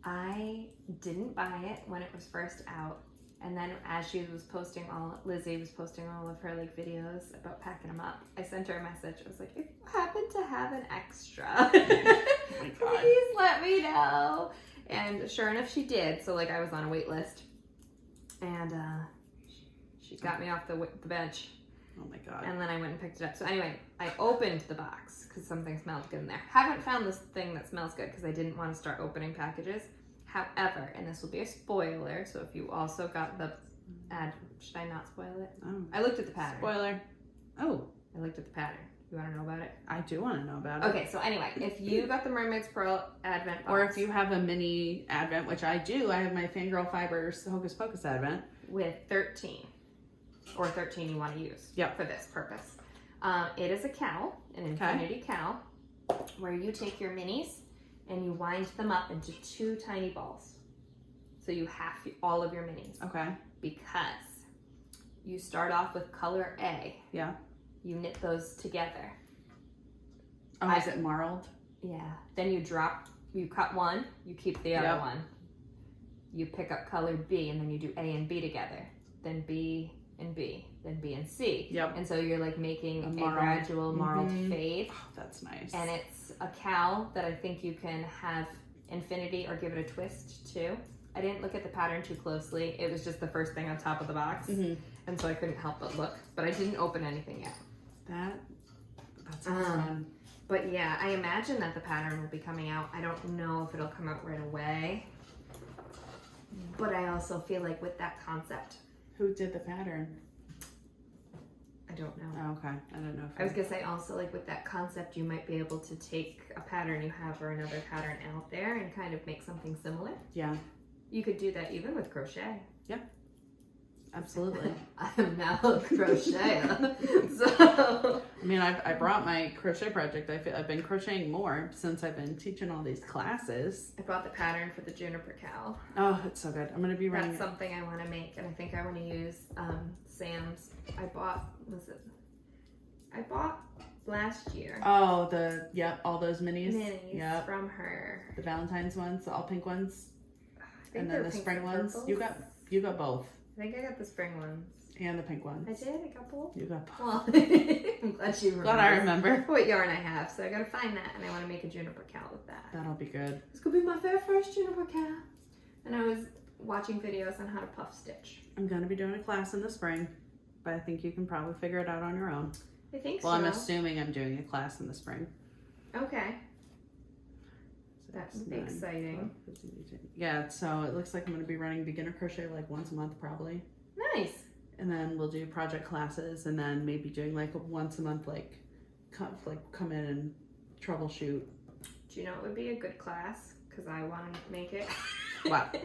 Speaker 2: I didn't buy it when it was first out. And then as Lizzie was posting all of her like videos about packing them up, I sent her a message. I was like, if you happen to have an extra, please let me know. And sure enough, she did. So like I was on a wait list, and she got me off the bench.
Speaker 1: Oh my god.
Speaker 2: And then I went and picked it up. So anyway, I opened the box because something smelled good in there. Haven't found this thing that smells good because I didn't want to start opening packages. However, and this will be a spoiler, so if you also got the ad, should I not spoil it?
Speaker 1: Oh.
Speaker 2: I looked at the pattern.
Speaker 1: Spoiler. Oh.
Speaker 2: I looked at the pattern. You want to know about it?
Speaker 1: I do want to know about it.
Speaker 2: Okay, so anyway, if you got the Mermaid's Pearl Advent box.
Speaker 1: Or if you have a mini Advent, which I do, I have my Fangirl Fibers Hocus Pocus Advent.
Speaker 2: With 13. Or 13 you want to use for this purpose. It is a cowl, an infinity cowl, where you take your minis and you wind them up into 2 tiny balls. So you have all of your minis.
Speaker 1: Okay.
Speaker 2: Because you start off with color A.
Speaker 1: Yeah.
Speaker 2: You knit those together.
Speaker 1: Oh, is it marled?
Speaker 2: Yeah. Then you cut one, you keep the other one. You pick up color B and then you do A and B together. Then B and B, then B and C.
Speaker 1: Yep.
Speaker 2: And so you're like making a gradual marled fade.
Speaker 1: Oh, that's nice.
Speaker 2: And it's a cowl that I think you can have infinity or give it a twist too. I didn't look at the pattern too closely. It was just the first thing on top of the box. And so I couldn't help but look. But I didn't open anything yet.
Speaker 1: That's fun.
Speaker 2: But yeah, I imagine that the pattern will be coming out. I don't know if it'll come out right away. But I also feel like with that concept.
Speaker 1: Who did the pattern?
Speaker 2: I don't know.
Speaker 1: Oh, okay. I don't know.
Speaker 2: I was gonna say also like with that concept, you might be able to take a pattern you have or another pattern out there and kind of make something similar.
Speaker 1: Yeah.
Speaker 2: You could do that even with crochet.
Speaker 1: Yeah. Absolutely.
Speaker 2: I am now a crocheter. So
Speaker 1: I mean, I brought my crochet project. I've been crocheting more since I've been teaching all these classes.
Speaker 2: I bought the pattern for the juniper cowl.
Speaker 1: Oh, it's so good. I'm gonna be running.
Speaker 2: That's something I want to make, and I think I want to use Sam's. I bought last year.
Speaker 1: Oh, all those minis.
Speaker 2: From her.
Speaker 1: The Valentine's ones, the all pink ones,
Speaker 2: and
Speaker 1: then the spring ones. You got both.
Speaker 2: I think I got the spring ones.
Speaker 1: And the pink ones.
Speaker 2: I did? I got both?
Speaker 1: You got both.
Speaker 2: Well, I'm glad you remember.
Speaker 1: Glad I remember.
Speaker 2: What yarn I have. So I gotta find that, and I want to make a juniper cowl with that.
Speaker 1: That'll be good.
Speaker 2: This could be my very first juniper cowl. And I was watching videos on how to puff stitch.
Speaker 1: I'm gonna be doing a class in the spring, but I think you can probably figure it out on your own.
Speaker 2: I think so.
Speaker 1: Well, I'm assuming I'm doing a class in the spring.
Speaker 2: Okay.
Speaker 1: So
Speaker 2: that's exciting.
Speaker 1: 12, 15, yeah, so it looks like I'm going to be running beginner crochet like once a month probably.
Speaker 2: Nice.
Speaker 1: And then we'll do project classes and then maybe doing like once a month come in and troubleshoot.
Speaker 2: Do you know what would be a good class? Because I want to make it.
Speaker 1: What?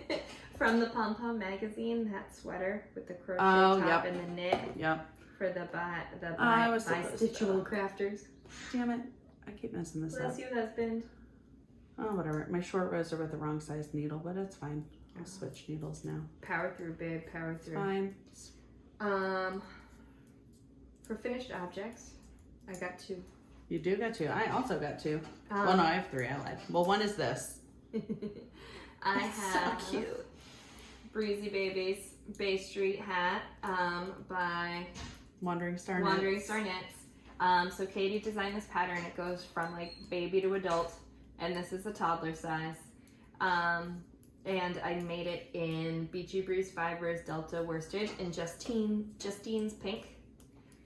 Speaker 2: From the Pom Pom magazine, that sweater with the crochet top and the knit.
Speaker 1: Yep.
Speaker 2: For the bi-stitchable crafters.
Speaker 1: Damn it. I keep messing this up.
Speaker 2: Bless you, husband.
Speaker 1: Oh, whatever. My short rows are with the wrong size needle, but it's fine. I'll switch needles now.
Speaker 2: Power through, babe. Power through.
Speaker 1: Fine.
Speaker 2: For finished objects, I got 2.
Speaker 1: You do got 2. I also got 2. Well, no, I have 3. I lied. Well, one is this.
Speaker 2: I have
Speaker 1: so cute.
Speaker 2: Breezy Baby's Bay Street hat by
Speaker 1: Wandering Star
Speaker 2: Knits. So Katie designed this pattern. It goes from like baby to adult, and this is a toddler size. And I made it in Beachy Breeze Fibres Delta worsted in Justine's pink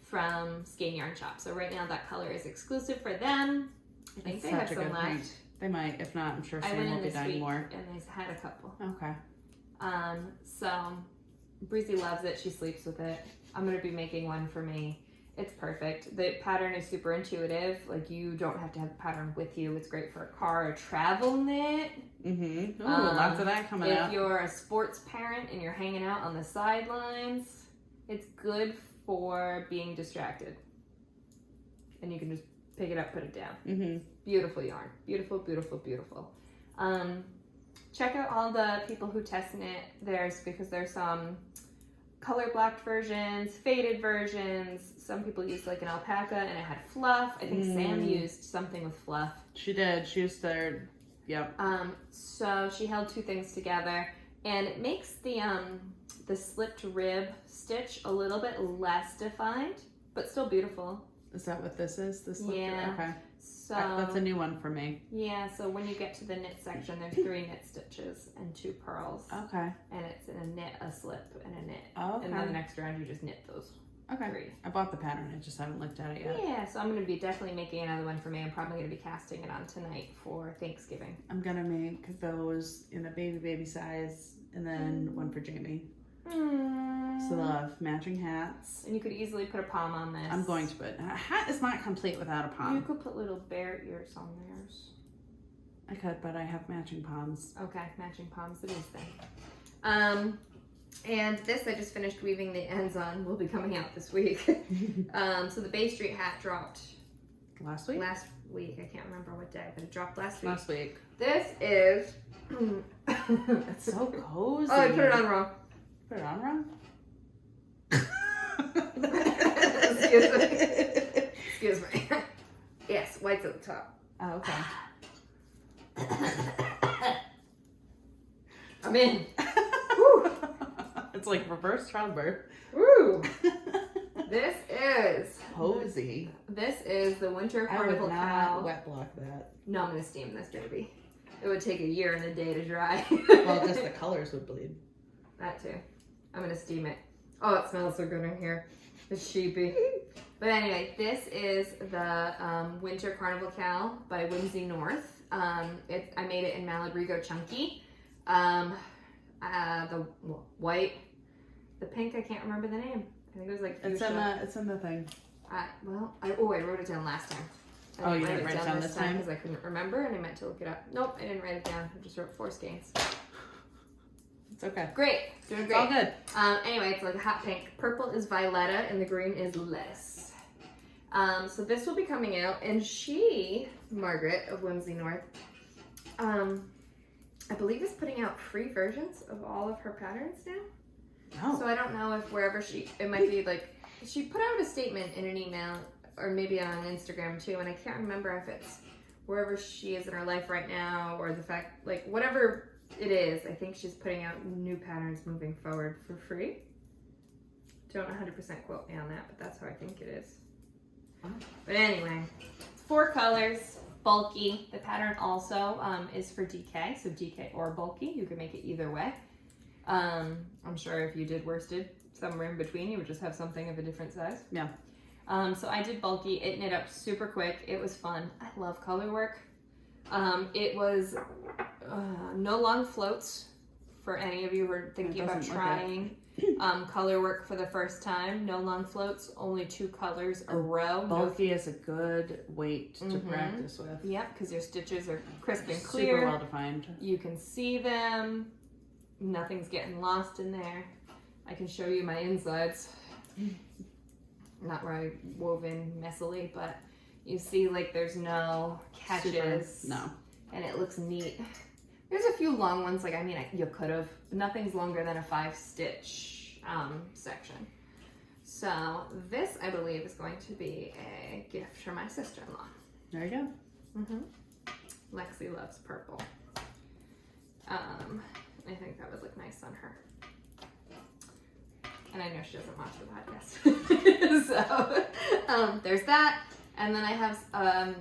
Speaker 2: from Skein Yarn Shop. So right now that color is exclusive for them. I think they have some left.
Speaker 1: Print. They might. If not, I'm sure
Speaker 2: I
Speaker 1: Sam
Speaker 2: went
Speaker 1: will
Speaker 2: in
Speaker 1: be
Speaker 2: this
Speaker 1: dying
Speaker 2: week
Speaker 1: more.
Speaker 2: and they had a couple.
Speaker 1: Okay.
Speaker 2: So Breezy loves it. She sleeps with it. I'm going to be making one for me. It's perfect. The pattern is super intuitive. Like, you don't have to have the pattern with you. It's great for a car or travel knit.
Speaker 1: Mm-hmm. Ooh, lots of that coming up.
Speaker 2: If you're a sports parent and you're hanging out on the sidelines, it's good for being distracted. And you can just pick it up, put it down.
Speaker 1: Mm-hmm.
Speaker 2: Beautiful yarn. Beautiful, beautiful, beautiful. Check out all the people who test knit theirs, because there's some color blocked versions, faded versions. Some people used like an alpaca and it had fluff. I think Sam used something with fluff.
Speaker 1: She did. She used their, yep.
Speaker 2: So she held 2 things together, and it makes the slipped rib stitch a little bit less defined, but still beautiful.
Speaker 1: Is that what this is? This
Speaker 2: yeah.
Speaker 1: Okay.
Speaker 2: So
Speaker 1: That's a new one for me.
Speaker 2: yeah, so when you get to the knit section, there's 3 knit stitches and 2 purls.
Speaker 1: Okay.
Speaker 2: And it's a knit, a slip, and a knit.
Speaker 1: Okay.
Speaker 2: And then the next round you just knit those 3.
Speaker 1: I bought the pattern. I just haven't looked at it yet.
Speaker 2: Yeah, so I'm going to be definitely making another one for me. I'm probably going to be casting it on tonight for Thanksgiving.
Speaker 1: I'm gonna make those in a baby size, and then one for Jamie. So they'll have matching hats.
Speaker 2: And you could easily put a palm on this.
Speaker 1: I'm going to put a hat is not complete without a palm.
Speaker 2: You could put little bear ears on theirs.
Speaker 1: I could, but I have matching palms.
Speaker 2: Okay, matching palms it is then. And this I just finished weaving the ends on. Will be coming out this week. So the Bay Street hat dropped
Speaker 1: Last week?
Speaker 2: last week. I can't remember what day, but it dropped last week.
Speaker 1: Last week.
Speaker 2: This is.
Speaker 1: It's so cozy.
Speaker 2: Oh, I put it on wrong.
Speaker 1: Put it on wrong?
Speaker 2: Excuse me. Excuse me. Yes, white's at the top.
Speaker 1: Oh, okay.
Speaker 2: I'm in.
Speaker 1: It's like reverse childbirth.
Speaker 2: Woo! This is
Speaker 1: Cozy.
Speaker 2: This is the Winter
Speaker 1: I
Speaker 2: Carnival
Speaker 1: would
Speaker 2: Cowl.
Speaker 1: not wet block that.
Speaker 2: No, I'm gonna steam this baby. It would take a year and a day to dry.
Speaker 1: Well, just the colors would bleed.
Speaker 2: That too. I'm gonna steam it. Oh, it smells so good in here. It's sheepy. But anyway, this is the Winter Carnival Cowl by Whimsy North. I made it in Malabrigo Chunky. The white, the pink, I can't remember the name. I think it was like fuchsia.
Speaker 1: It's in the thing.
Speaker 2: I wrote it down last time.
Speaker 1: Oh, you didn't write it down this time?
Speaker 2: Because I couldn't remember and I meant to look it up. Nope, I didn't write it down. I just wrote 4 skeins.
Speaker 1: It's okay.
Speaker 2: Great, doing
Speaker 1: It's
Speaker 2: great.
Speaker 1: all good.
Speaker 2: Anyway, it's like a hot pink. Purple is Violetta and the green is lettuce. So this will be coming out, and Margaret of Whimsy North, I believe is putting out free versions of all of her patterns now.
Speaker 1: Oh.
Speaker 2: So I don't know if wherever it might be like, she put out a statement in an email or maybe on Instagram too, and I can't remember if it's wherever she is in her life right now or the fact, like whatever it is, I think she's putting out new patterns moving forward for free. Don't 100% quote me on that, but that's how I think it is.
Speaker 1: Oh.
Speaker 2: But anyway, 4 colors, bulky. The pattern also is for DK, so DK or bulky. You can make it either way. I'm sure if you did worsted, somewhere in between, you would just have something of a different size.
Speaker 1: Yeah.
Speaker 2: So I did bulky. It knit up super quick. It was fun. I love color work. It was no long floats for any of you who are thinking about trying color work for the first time. No long floats, only 2 colors a row.
Speaker 1: Bulky is a good weight to practice with.
Speaker 2: Yep, because your stitches are crisp and clear.
Speaker 1: Super well defined.
Speaker 2: You can see them. Nothing's getting lost in there. I can show you my insides. Not where I wove in messily, but you see like there's no catches.
Speaker 1: No.
Speaker 2: And it looks neat. There's a few long ones, like, I mean, you could have. Nothing's longer than a 5-stitch section. So this, I believe, is going to be a gift for my sister-in-law.
Speaker 1: There you go.
Speaker 2: Lexi loves purple. I think that would look nice on her. And I know she doesn't watch the podcast. So there's that. And then I have a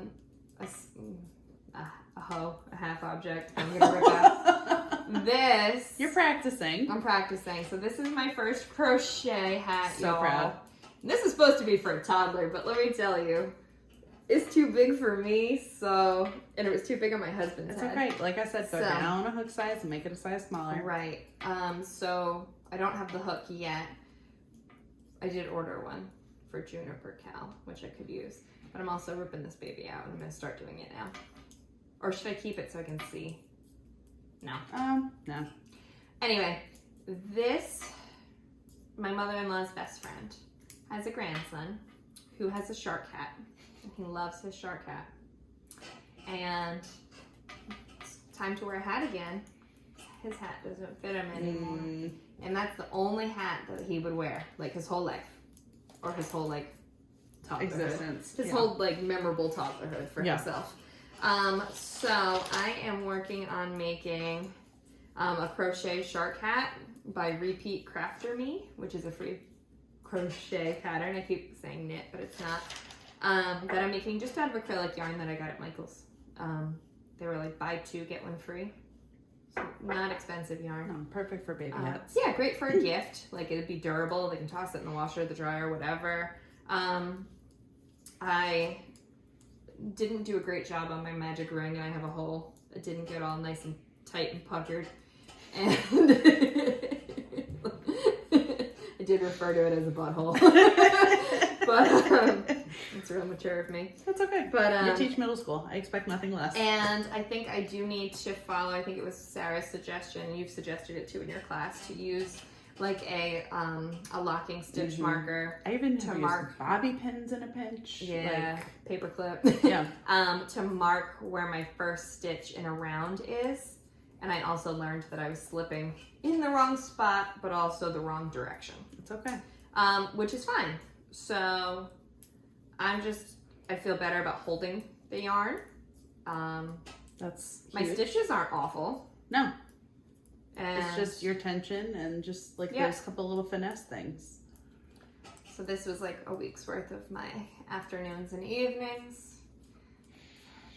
Speaker 2: hoe, a half object. I'm going to rip out this.
Speaker 1: You're practicing.
Speaker 2: I'm practicing. So this is my first crochet hat,
Speaker 1: So
Speaker 2: y'all.
Speaker 1: proud.
Speaker 2: And this is supposed to be for a toddler, but let me tell you, it's too big for me, so, and it was too big on my husband's
Speaker 1: It's
Speaker 2: head.
Speaker 1: okay. Like I said, go down a hook size and make it a size smaller.
Speaker 2: Right. So I don't have the hook yet. I did order one for Juniper Cowl, which I could use. But I'm also ripping this baby out and I'm going to start doing it now. Or should I keep it so I can see? No.
Speaker 1: No.
Speaker 2: Anyway, this, my mother-in-law's best friend, has a grandson who has a shark hat. He loves his shark hat. And it's time to wear a hat again. His hat doesn't fit him anymore. And that's the only hat that he would wear, like his whole life. Or his whole, like, toddlerhood.
Speaker 1: Existence.
Speaker 2: His whole, like, memorable toddlerhood for himself. So I am working on making a crochet shark hat by Repeat Crafter Me, which is a free crochet pattern. I keep saying knit, but it's not. that I'm making just out of acrylic yarn that I got at Michael's. They were like buy 2 get 1 free. So not expensive yarn.
Speaker 1: Oh, perfect for baby hats.
Speaker 2: Yeah, great for a gift. Like it'd be durable. They can toss it in the washer, the dryer, whatever. I didn't do a great job on my magic ring, and I have a hole. It didn't get all nice and tight and puckered. And I did refer to it as a butthole. But it's real mature of me.
Speaker 1: That's okay.
Speaker 2: But
Speaker 1: you teach middle school. I expect nothing less.
Speaker 2: And I think I do need to follow, I think it was Sarah's suggestion, you've suggested it too in your class, to use like a locking stitch marker.
Speaker 1: I even
Speaker 2: to
Speaker 1: have
Speaker 2: mark
Speaker 1: used bobby pins in a pinch.
Speaker 2: Yeah, paper clip.
Speaker 1: Yeah.
Speaker 2: To mark where my first stitch in a round is. And I also learned that I was slipping in the wrong spot, but also the wrong direction.
Speaker 1: It's okay.
Speaker 2: Which is fine. So I feel better about holding the yarn.
Speaker 1: That's
Speaker 2: my
Speaker 1: huge.
Speaker 2: stitches aren't awful.
Speaker 1: No.
Speaker 2: And
Speaker 1: it's just your tension and just like those couple little finesse things.
Speaker 2: So this was like a week's worth of my afternoons and evenings.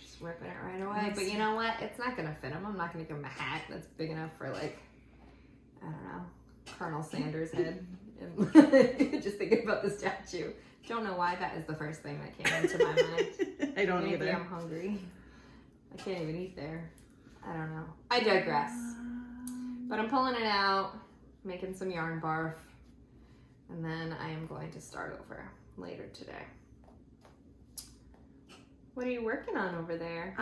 Speaker 2: Just whipping it right away.
Speaker 1: Nice.
Speaker 2: But you know what? It's not gonna fit him. I'm not gonna give him a hat that's big enough for like, I don't know, Colonel Sanders' head. And just thinking about the statue. Don't know why that is the first thing that came into my mind.
Speaker 1: I don't
Speaker 2: Maybe
Speaker 1: either.
Speaker 2: I'm hungry. I can't even eat there. I don't know. I digress. But I'm pulling it out, making some yarn barf, and then I am going to start over later today. What are you working on over there?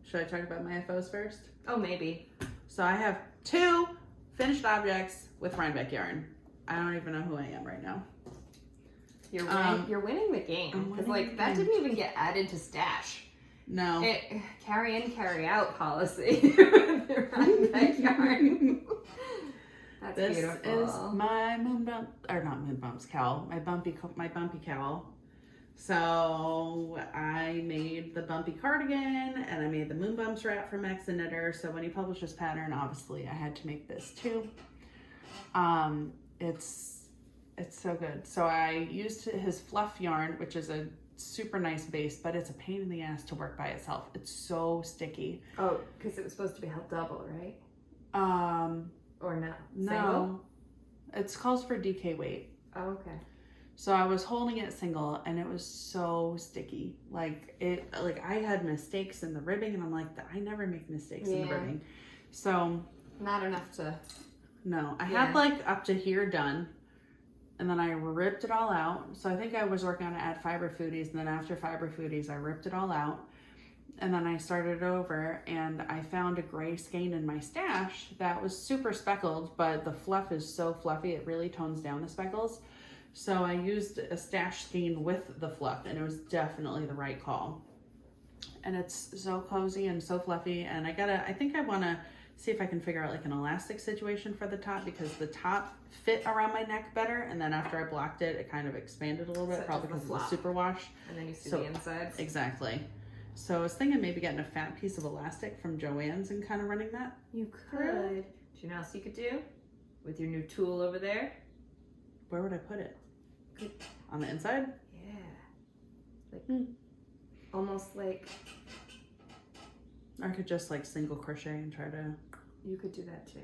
Speaker 1: Should I talk about my FOs first?
Speaker 2: Oh, maybe.
Speaker 1: So I have 2 finished objects with Rhinebeck yarn. I don't even know who I am right now.
Speaker 2: You're winning the game. Because like that didn't even get added to stash.
Speaker 1: No.
Speaker 2: Carry in, carry out policy. The Rhinebeck yarn. That's
Speaker 1: this
Speaker 2: beautiful.
Speaker 1: This is my cowl. My bumpy cowl. So I made the bumpy cardigan and I made the moon bumps wrap for Maxim Cyr. So when he published this pattern, obviously I had to make this too. It's so good. So I used his fluff yarn, which is a super nice base, but it's a pain in the ass to work by itself. It's so sticky.
Speaker 2: Oh, because it was supposed to be held double, right? Or no?
Speaker 1: No.
Speaker 2: Single?
Speaker 1: It calls for DK weight.
Speaker 2: Oh, okay.
Speaker 1: So I was holding it single and it was so sticky. Like I had mistakes in the ribbing and I'm like, I never make mistakes in the ribbing. So
Speaker 2: not enough to.
Speaker 1: No, I had like up to here done and then I ripped it all out. So I think I was working on it at Fibre Foodies, and then after Fibre Foodies, I ripped it all out. And then I started over and I found a gray skein in my stash that was super speckled, but the fluff is so fluffy, it really tones down the speckles. So I used a stash skein with the fluff and it was definitely the right call. And it's so cozy and so fluffy. And I think I want to see if I can figure out like an elastic situation for the top, because the top fit around my neck better. And then after I blocked it, it kind of expanded a little bit, probably because of the superwash.
Speaker 2: And then you see the insides.
Speaker 1: Exactly. So I was thinking maybe getting a fat piece of elastic from Joann's and kind of running that.
Speaker 2: You could. Do you know what else you could do? With your new tool over there?
Speaker 1: Where would I put it? On the inside?
Speaker 2: Yeah. Like, almost like...
Speaker 1: Or I could just like single crochet and try to...
Speaker 2: You could do that too.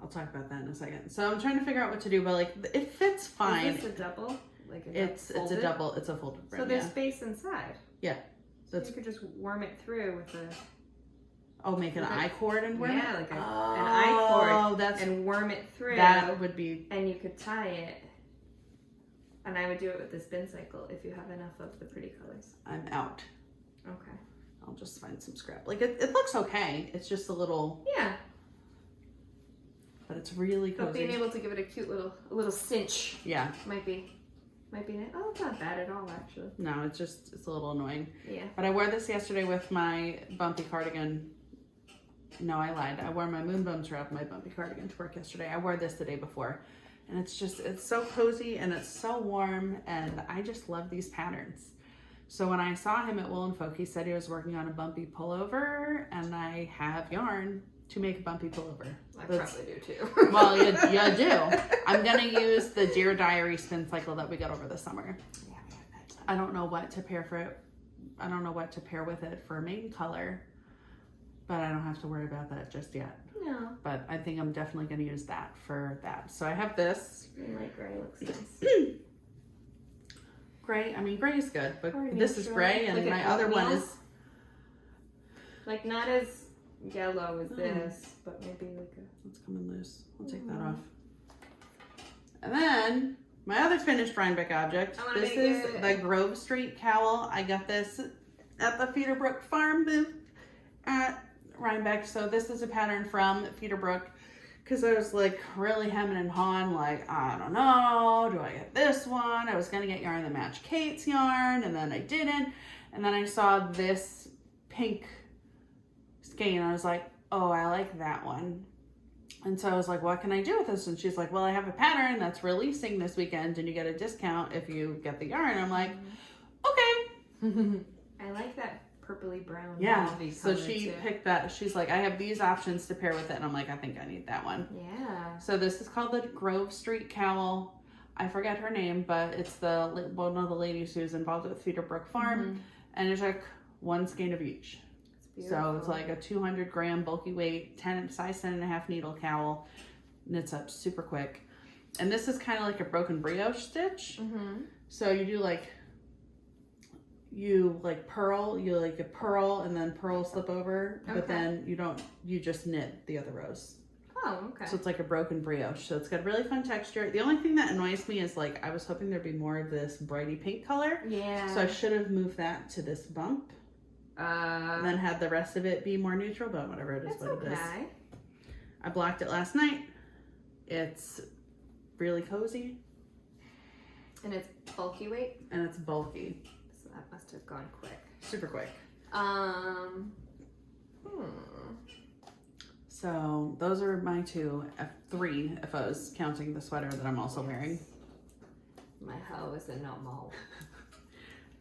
Speaker 1: I'll talk about that in a second. So I'm trying to figure out what to do, but like it fits fine.
Speaker 2: Is this a double? Like
Speaker 1: it's a double. It's a folded brim.
Speaker 2: So there's space inside.
Speaker 1: Yeah.
Speaker 2: So you could just worm it through with a...
Speaker 1: Oh, make an I-cord and worm it?
Speaker 2: Yeah, like an I-cord.
Speaker 1: That's...
Speaker 2: And worm it through.
Speaker 1: That would be...
Speaker 2: And you could tie it. And I would do it with the Spincycle if you have enough of the pretty colors.
Speaker 1: I'm out.
Speaker 2: Okay.
Speaker 1: I'll just find some scrap. Like it looks okay. It's just a little...
Speaker 2: Yeah.
Speaker 1: But it's really cozy.
Speaker 2: But being able to give it a cute little cinch.
Speaker 1: Yeah.
Speaker 2: Might be nice. Oh, it's not bad at all, actually.
Speaker 1: No, it's a little annoying.
Speaker 2: Yeah.
Speaker 1: But I wore this yesterday with my bumpy cardigan. No, I lied. I wore my moon bumps wrap, my bumpy cardigan to work yesterday. I wore this the day before. And it's so cozy and it's so warm. And I just love these patterns. So when I saw him at Wool and Folk, he said he was working on a bumpy pullover. And I have yarn to make a bumpy pullover.
Speaker 2: I probably do too.
Speaker 1: Well, you do. I'm going to use the Dear Diary Spincycle that we got over the summer.
Speaker 2: Yeah,
Speaker 1: I don't know what to pair for it. I don't know what to pair with it for a main color, but I don't have to worry about that just yet.
Speaker 2: No.
Speaker 1: But I think I'm definitely going to use that for that. So I have this.
Speaker 2: Light gray looks nice.
Speaker 1: Gray, I mean, gray is good, but
Speaker 2: Or
Speaker 1: this is
Speaker 2: neutral.
Speaker 1: gray, and
Speaker 2: Like
Speaker 1: my
Speaker 2: an
Speaker 1: other one
Speaker 2: oatmeal?
Speaker 1: is,
Speaker 2: Like not as yellow as this, but maybe like a...
Speaker 1: it's coming loose. I'll take that off. And then my other finished Rhinebeck object.
Speaker 2: I wanna
Speaker 1: This
Speaker 2: make
Speaker 1: is
Speaker 2: it.
Speaker 1: the Grove Street cowl. I got this at the Feedberbook farm booth at Rhinebeck. So this is a pattern from Feedberbook, because I was like really hemming and hawing, like, I don't know, do I get this one? I was gonna get yarn that matched Kait's yarn, and then I didn't. And then I saw this pink skein, and I was like, oh, I like that one. And so I was like, what can I do with this? And she's like, well, I have a pattern that's releasing this weekend, and you get a discount if you get the yarn. I'm like, okay.
Speaker 2: I like that purpley brown.
Speaker 1: Yeah.
Speaker 2: mauve-y
Speaker 1: So
Speaker 2: color
Speaker 1: she
Speaker 2: too.
Speaker 1: picked that. She's like, I have these options to pair with it. And I'm like, I think I need that one.
Speaker 2: Yeah.
Speaker 1: So this is called the Grove Street cowl. I forget her name, but it's one of the ladies who's involved with Feedberbook Farm. And it took one skein of each. So it's like a 200 gram bulky weight, size 10.5 needle cowl. Knits up super quick. And this is kind of like a broken brioche stitch. So you do purl, a purl and then purl slip over, but then you just knit the other rows.
Speaker 2: Oh, okay.
Speaker 1: So it's like a broken brioche. So it's got really fun texture. The only thing that annoys me is like, I was hoping there'd be more of this brighty pink color.
Speaker 2: Yeah.
Speaker 1: So I should have moved that to this bump. And then had the rest of it be more neutral, but whatever, it is what it is. I blocked it last night. It's really cozy.
Speaker 2: And it's bulky weight.
Speaker 1: And it's bulky.
Speaker 2: So that must have gone quick.
Speaker 1: Super quick. So those are my three FOs, counting the sweater that I'm also wearing.
Speaker 2: My hoe is a normal.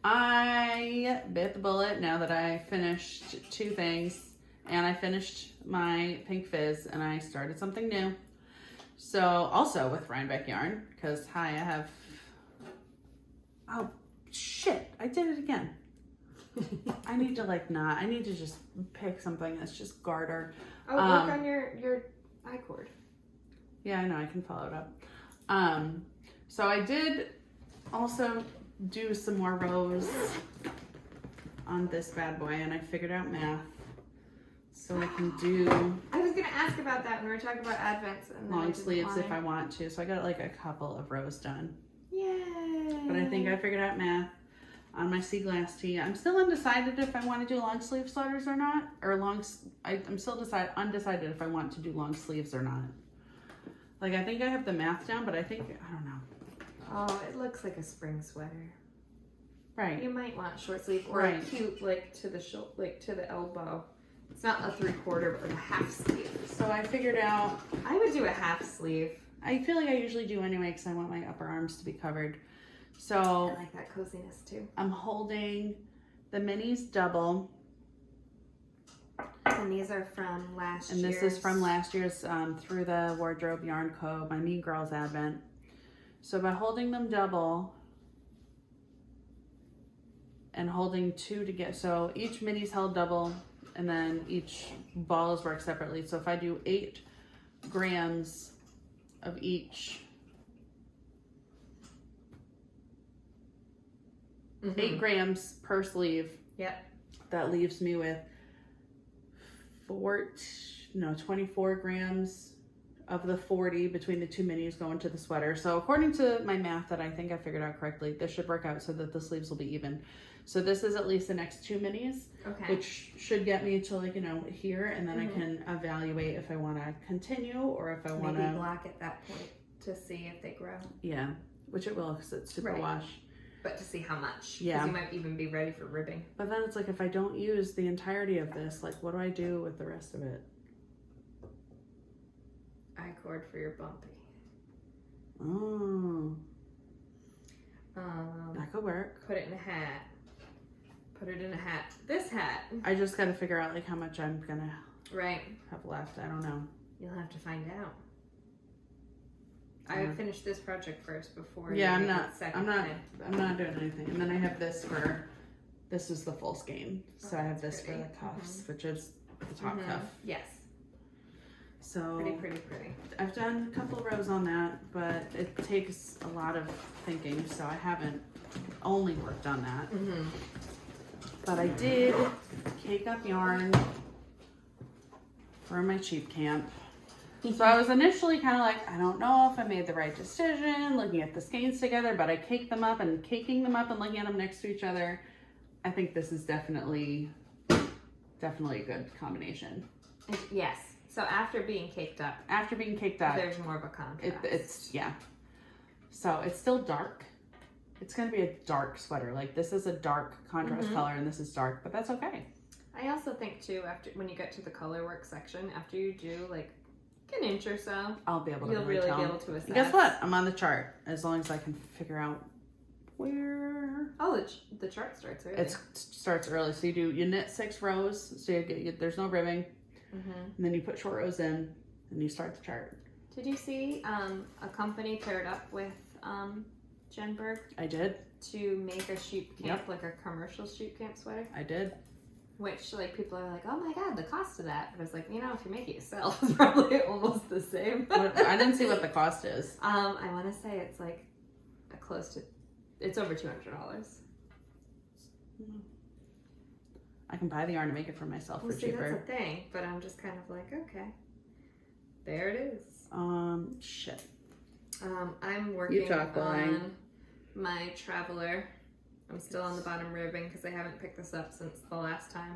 Speaker 1: I bit the bullet now that I finished two things, and I finished my pink fizz, and I started something new. So also with Rhinebeck yarn, because I have, oh shit, I did it again. I need to I need to just pick something that's just garter.
Speaker 2: Oh, work on your I-cord.
Speaker 1: Yeah, I know, I can follow it up. So I did also do some more rows on this bad boy, and I figured out math. So I can do
Speaker 2: I was gonna ask about that when we were talking about Advents and
Speaker 1: long sleeves if I want to. So I got like a couple of rows done.
Speaker 2: Yay!
Speaker 1: But I think I figured out math on my sea glass tee. I'm still undecided if I want to do long sleeve sweaters or not, or I'm still undecided if I want to do long sleeves or not. Like, I think I have the math down, but I don't know.
Speaker 2: Oh, it looks like a spring sweater.
Speaker 1: Right.
Speaker 2: You might want short sleeve or a cute to the elbow. It's not a 3/4, but like a half sleeve.
Speaker 1: So I figured out
Speaker 2: I would do a half sleeve.
Speaker 1: I feel like I usually do anyway because I want my upper arms to be covered. So
Speaker 2: I like that coziness too.
Speaker 1: I'm holding the minis double.
Speaker 2: And these are from last year.
Speaker 1: And this is from last year's Through the Wardrobe Yarn Co. My Mean Girls Advent. So by holding them double and holding two together, so each mini's held double and then each ball is worked separately. So if I do 8 grams of each, 8 grams per sleeve.
Speaker 2: Yep.
Speaker 1: That leaves me with 24 grams of the 40 between the two minis going to the sweater. So according to my math that I think I figured out correctly, this should work out so that the sleeves will be even. So this is at least the next 2 minis, which should get me to here, and then I can evaluate if I want to continue or if I want to
Speaker 2: block at that point to see if they grow.
Speaker 1: Yeah, which it will because it's super wash.
Speaker 2: But to see how much.
Speaker 1: Yeah.
Speaker 2: Because you might even be ready for ribbing.
Speaker 1: But then it's like, if I don't use the entirety of this, like, what do I do with the rest of it?
Speaker 2: I-cord for your bumpy.
Speaker 1: Oh. That could work.
Speaker 2: Put it in a hat. Put it in a hat. This hat.
Speaker 1: I just got to figure out, like, how much I'm going to
Speaker 2: Right.
Speaker 1: have left. I don't know.
Speaker 2: You'll have to find out. I would finish this project first before.
Speaker 1: Yeah,
Speaker 2: you
Speaker 1: I'm
Speaker 2: make
Speaker 1: not.
Speaker 2: it second
Speaker 1: I'm not.
Speaker 2: time.
Speaker 1: I'm not doing anything. And then I have this for. This is the full skein. So I have
Speaker 2: that's
Speaker 1: this
Speaker 2: pretty.
Speaker 1: for the cuffs, which is the top cuff.
Speaker 2: Yes.
Speaker 1: So
Speaker 2: Pretty.
Speaker 1: I've done a couple rows on that, but it takes a lot of thinking, so I haven't only worked on that.
Speaker 2: Mm-hmm.
Speaker 1: But I did cake up yarn for my cheap camp. So I was initially kind of like, I don't know if I made the right decision looking at the skeins together, but I caked them up, and caking them up and looking at them next to each other, I think this is definitely a good combination.
Speaker 2: Yes. So after being caked up,
Speaker 1: there's
Speaker 2: more of a contrast.
Speaker 1: It's yeah. So it's still dark. It's going to be a dark sweater. Like, this is a dark contrast color, and this is dark, but that's okay.
Speaker 2: I also think too, when you get to the color work section, after you do like an inch or so,
Speaker 1: I'll be able to
Speaker 2: you'll really be able to assess.
Speaker 1: And guess what? I'm on the chart, as long as I can figure out where.
Speaker 2: Oh, the chart starts early.
Speaker 1: It starts early, so you knit 6 rows, so there's no ribbing, and then you put short rows in, and you start the chart.
Speaker 2: Did you see a company paired up with Jen Berg?
Speaker 1: I did.
Speaker 2: To make a sheep camp, like a commercial sheep camp sweater?
Speaker 1: I did.
Speaker 2: Which, like, people are like, oh my god, the cost of that. But I was like, if you make it yourself, it's probably almost the same.
Speaker 1: I didn't see what the cost is.
Speaker 2: I want to say it's like it's over $200.
Speaker 1: I can buy the yarn and make it for myself for cheaper.
Speaker 2: That's a thing, but I'm just kind of like, okay, there it is.
Speaker 1: Shit.
Speaker 2: I'm working on my Traveler. I'm still on the bottom ribbing because I haven't picked this up since the last time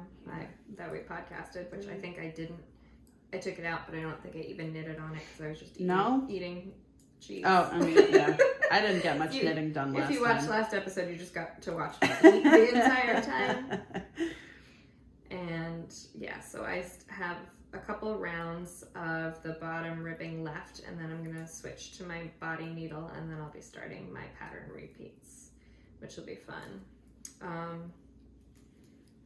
Speaker 2: that we podcasted, which I think I didn't. I took it out, but I don't think I even knitted on it because I was just eating cheese.
Speaker 1: Oh, I mean, yeah. I didn't get much knitting done last time.
Speaker 2: If you watched last episode, you just got to watch me eat the entire time. And yeah, so I have a couple rounds of the bottom ribbing left, and then I'm going to switch to my body needle, and then I'll be starting my pattern repeats, which will be fun.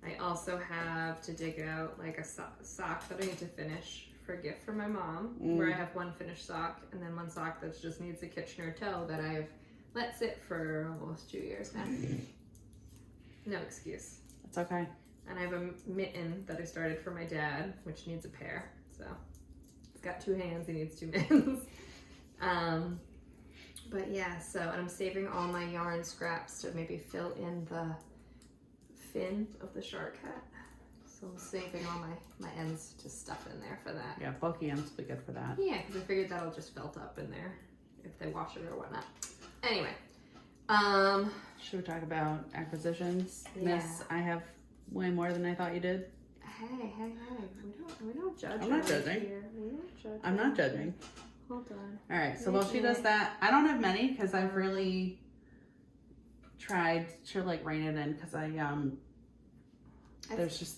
Speaker 2: I also have to dig out like a sock that I need to finish for a gift for my mom, where I have one finished sock and then one sock that just needs a Kitchener toe that I've let sit for almost 2 years now. No excuse.
Speaker 1: It's okay.
Speaker 2: And I have a mitten that I started for my dad, which needs a pair. So he's got 2 hands, he needs 2 mittens. But yeah, so I'm saving all my yarn scraps to maybe fill in the fin of the shark hat. So I'm saving all my ends to stuff in there for that.
Speaker 1: Yeah, bulky ends will be good for that.
Speaker 2: Yeah, because I figured that'll just felt up in there if they wash it or whatnot. Anyway.
Speaker 1: Should we talk about acquisitions?
Speaker 2: Yeah.
Speaker 1: Miss, I have way more than I thought you did.
Speaker 2: Hey. We don't judge.
Speaker 1: I'm not judging.
Speaker 2: Here. We don't judge.
Speaker 1: I'm not judging.
Speaker 2: Hold on.
Speaker 1: All right, so while she does that, I don't have many because I've really tried to like rein it in because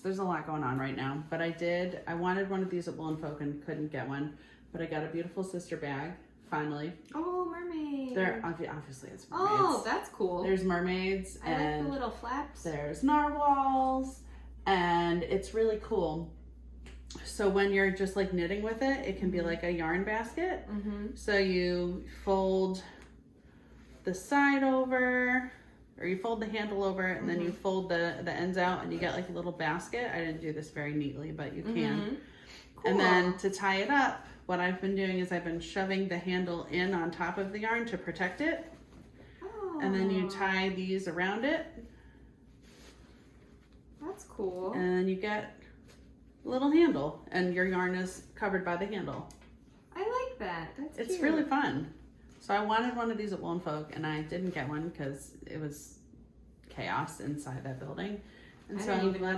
Speaker 1: there's a lot going on right now. But I wanted one of these at Wool & Folk and couldn't get one, but I got a beautiful sister bag finally.
Speaker 2: Oh, mermaid.
Speaker 1: Obviously it's mermaids.
Speaker 2: Oh, that's cool.
Speaker 1: There's mermaids
Speaker 2: I
Speaker 1: and
Speaker 2: like the little flaps.
Speaker 1: there's narwhals, and it's really cool. So when you're just like knitting with it, it can be like a yarn basket. So you fold the side over, or you fold the handle over, and then you fold the ends out, and you get like a little basket. I didn't do this very neatly, but you can. Cool. And then to tie it up, what I've been doing is I've been shoving the handle in on top of the yarn to protect it.
Speaker 2: Oh.
Speaker 1: And then you tie these around it.
Speaker 2: That's cool.
Speaker 1: And then you get a little handle, and your yarn is covered by the handle.
Speaker 2: I like that. It's
Speaker 1: cute. Really fun. So I wanted one of these at Wool & Folk, and I didn't get one because it was chaos inside that building. And so I'm glad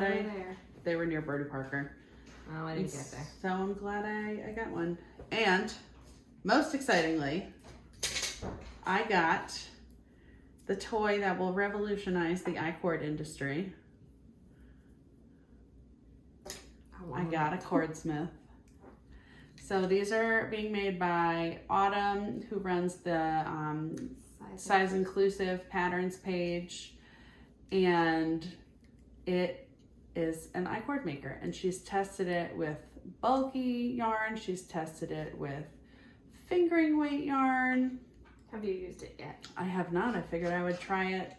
Speaker 1: they were near Birdie Parker.
Speaker 2: Oh, I didn't get there.
Speaker 1: So I'm glad I got one. And most excitingly, I got the toy that will revolutionize the I-cord industry. I got a cordsmith. So these are being made by Autumn, who runs the size inclusive patterns page, and it is an I-cord maker, and she's tested it with bulky yarn. She's tested it with fingering weight yarn.
Speaker 2: Have you used it yet?
Speaker 1: I have not. I figured I would try it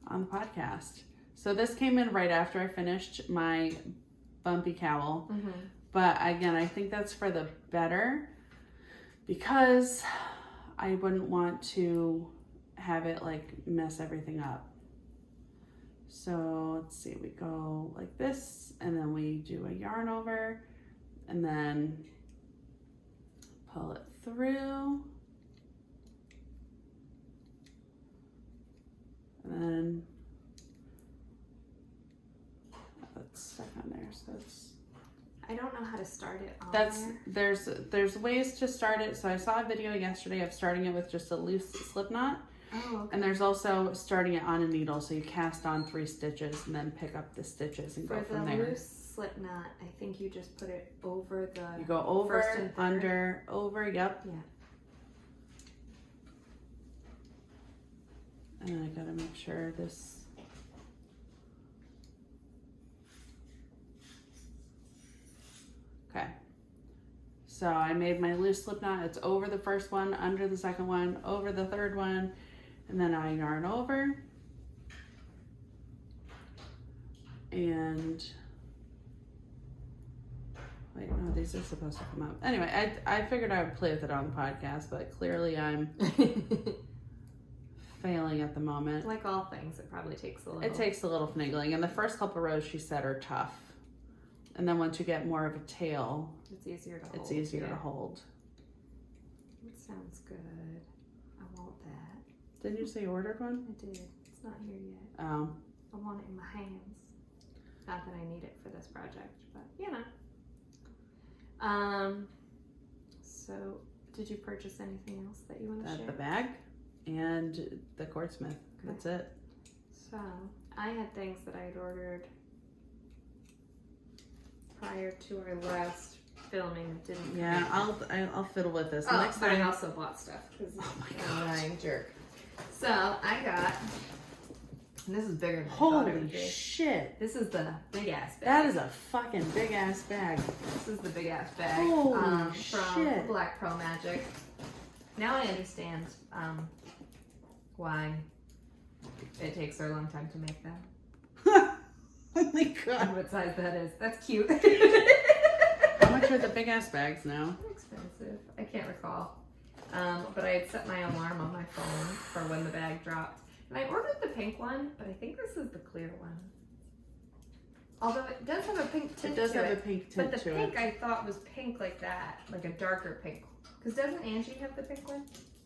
Speaker 1: on the podcast. So this came in right after I finished my Bumpy Cowl. But again, I think that's for the better because I wouldn't want to have it like mess everything up. So let's see, we go like this and then we do a yarn over and then pull it through. And then that's stuck on there, so it's.
Speaker 2: I don't know how to start it on
Speaker 1: there. There's ways to start it. So I saw a video yesterday of starting it with just a loose slip knot.
Speaker 2: Oh, okay.
Speaker 1: And there's also starting it on a needle, so you cast on 3 stitches and then pick up the stitches and go from there.
Speaker 2: For the loose slip knot, I think you just put it over the.
Speaker 1: You go over,
Speaker 2: first and third.
Speaker 1: under, over. Yep.
Speaker 2: Yeah.
Speaker 1: And then I gotta make sure this. Okay. So I made my loose slip knot. It's over the first one, under the second one, over the third one, and then I yarn over. And wait, no, these are supposed to come up. Anyway, I figured I would play with it on the podcast, but clearly I'm failing at the moment.
Speaker 2: Like all things, it probably takes a little.
Speaker 1: It takes a little finagling, and the first couple rows she said are tough, and then once you get more of a tail,
Speaker 2: it's easier to hold.
Speaker 1: It's easier to hold.
Speaker 2: It sounds good. I want that.
Speaker 1: Didn't you say you ordered one?
Speaker 2: I did. It's not here yet.
Speaker 1: Oh.
Speaker 2: I want it in my hands. Not that I need it for this project, but you know. So did you purchase anything else that you want to share?
Speaker 1: The bag and the cordsmith. Okay. That's it.
Speaker 2: So I had things that I had ordered prior to our last filming that didn't.
Speaker 1: Yeah, I'll fiddle with this.
Speaker 2: Next time I also bought stuff because
Speaker 1: oh my
Speaker 2: I'm a
Speaker 1: god,
Speaker 2: lying jerk. So I got, and this is bigger than I thought it would
Speaker 1: holy
Speaker 2: be.
Speaker 1: Shit!
Speaker 2: This is the big ass bag.
Speaker 1: That is a fucking big ass bag.
Speaker 2: This is the big ass bag.
Speaker 1: Holy
Speaker 2: from
Speaker 1: shit.
Speaker 2: Black Pearl Magic. Now I understand why it takes so long time to make them.
Speaker 1: Oh my god.
Speaker 2: What size that is. That's cute.
Speaker 1: How much are the big ass bags now?
Speaker 2: They're expensive. I can't recall. But I had set my alarm on my phone for when the bag dropped. And I ordered the pink one, but I think this is the clear one. Although it does have a pink tint to it.
Speaker 1: It does have a pink tint to it.
Speaker 2: But the pink I thought was pink like that, like a darker pink. Because doesn't Angie have the pink one?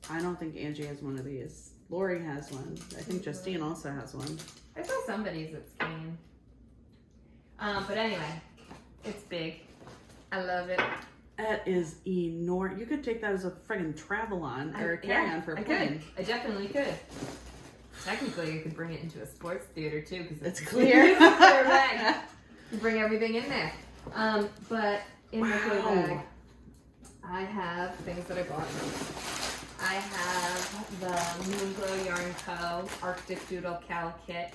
Speaker 1: I don't think Angie has one of these. Lori has one. I think Justine also has one.
Speaker 2: I saw somebody's at Spain. But anyway, it's big. I love it.
Speaker 1: That is enormous. You could take that as a friggin' travel-on or a carry-on for a plane.
Speaker 2: I definitely could. Technically, I could bring it into a sports theater too because
Speaker 1: it's clear.
Speaker 2: It's a clear bag. You bring everything in there. But in the clear bag, I have things that I bought. I have the Moonglow Yarn Co. Arctic Doodle Cal Kit,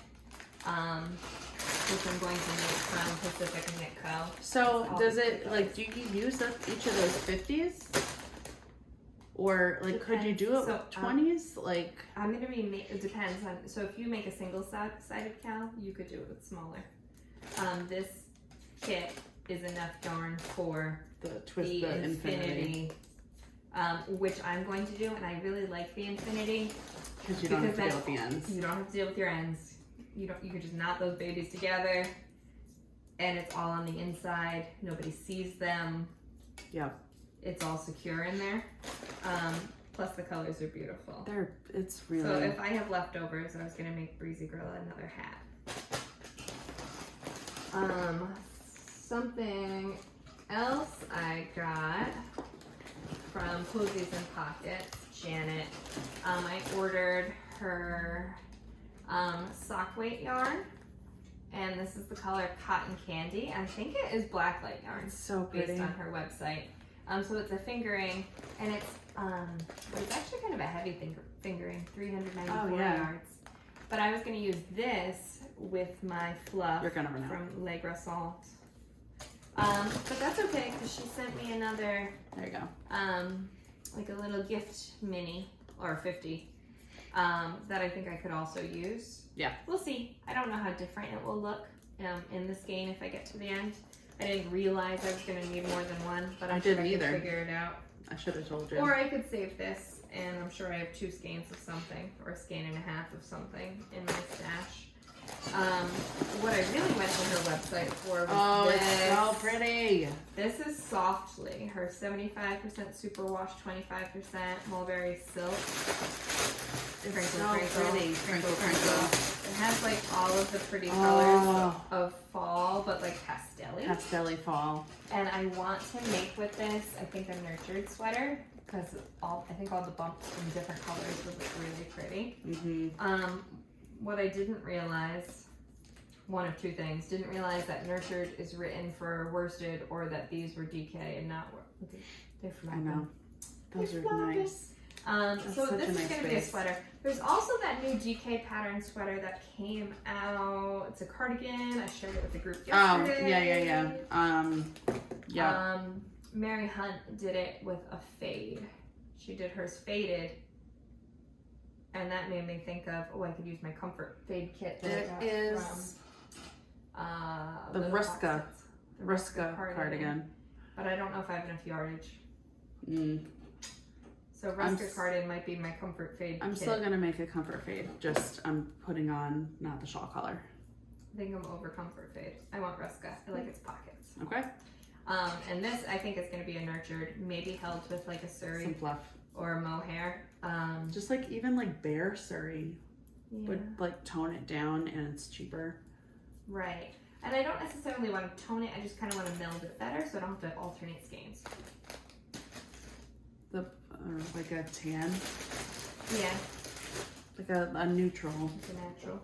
Speaker 2: which I'm going to make from Pacific Knit Co.
Speaker 1: So does it, like, do you use up each of those 50s? Or, like, could you do it with 20s? Like,
Speaker 2: I'm going to be, it depends on, so if you make a single-sided cal, you could do it with smaller. This kit is enough yarn for the infinity. Which I'm going to do, and I really like the infinity
Speaker 1: because you don't have to deal with the ends.
Speaker 2: You don't have to deal with your ends. You can just knot those babies together, and it's all on the inside. Nobody sees them.
Speaker 1: Yep.
Speaker 2: It's all secure in there. Plus the colors are beautiful.
Speaker 1: It's really.
Speaker 2: So if I have leftovers, I was gonna make Breezy Girl another hat. Something else I got from Posies and Pockets, Janet. I ordered her sock weight yarn, and this is the color Cotton Candy. I think it is blacklight yarn.
Speaker 1: It's so pretty.
Speaker 2: Based on her website. So it's a fingering, and it's actually kind of a heavy fingering, 394 yards. But I was going to use this with my fluff
Speaker 1: You're gonna run out.
Speaker 2: from Les Garcons But that's okay because she sent me another,
Speaker 1: There you go.
Speaker 2: like a little gift mini or 50 that I think I could also use.
Speaker 1: Yeah.
Speaker 2: We'll see. I don't know how different it will look in the skein if I get to the end. I didn't realize I was going to need more than one, but I'm sure I could figure it out.
Speaker 1: I should have told you.
Speaker 2: Or I could save this, and I'm sure I have 2 skeins of something, or a skein and a half of something in my stash. What I really went to her website for was this.
Speaker 1: It's so pretty.
Speaker 2: This is Softly, her 75% superwash, 25% mulberry silk.
Speaker 1: It's so pretty. Crinkle, crinkle.
Speaker 2: It has like all of the pretty colors of fall, but like pastel-y.
Speaker 1: Pastel-y fall.
Speaker 2: And I want to make with this, I think, a nurtured sweater because I think all the bumps in different colors would look really pretty.
Speaker 1: Mm-hmm.
Speaker 2: What I didn't realize, one of 2 things, didn't realize that nurtured is written for worsted or that these were DK and not, they're
Speaker 1: I know. Those are nice.
Speaker 2: So this is going to be a sweater. There's also that new DK pattern sweater that came out. It's a cardigan. I shared it with the group yesterday.
Speaker 1: Yeah.
Speaker 2: Mary Hunt did it with a fade. She did hers faded. And that made me think of, I could use my comfort fade kit. That
Speaker 1: It is the Ruska cardigan.
Speaker 2: But I don't know if I have enough yardage. So Ruska cardigan might be my comfort fade
Speaker 1: I'm
Speaker 2: kit.
Speaker 1: still going to make a comfort fade. Just I'm putting on not the shawl color.
Speaker 2: I think I'm over comfort fade. I want Ruska. I like its pockets.
Speaker 1: Okay.
Speaker 2: And this I think is going to be a nurtured, maybe held with like a Suri.
Speaker 1: Some fluff.
Speaker 2: Or a mohair.
Speaker 1: Just like even like bare Suri would like tone it down and it's cheaper.
Speaker 2: Right. And I don't necessarily want to tone it, I just kind of want to meld it better so I don't have to alternate skeins.
Speaker 1: Like a tan.
Speaker 2: Yeah.
Speaker 1: Like a neutral.
Speaker 2: It's a natural.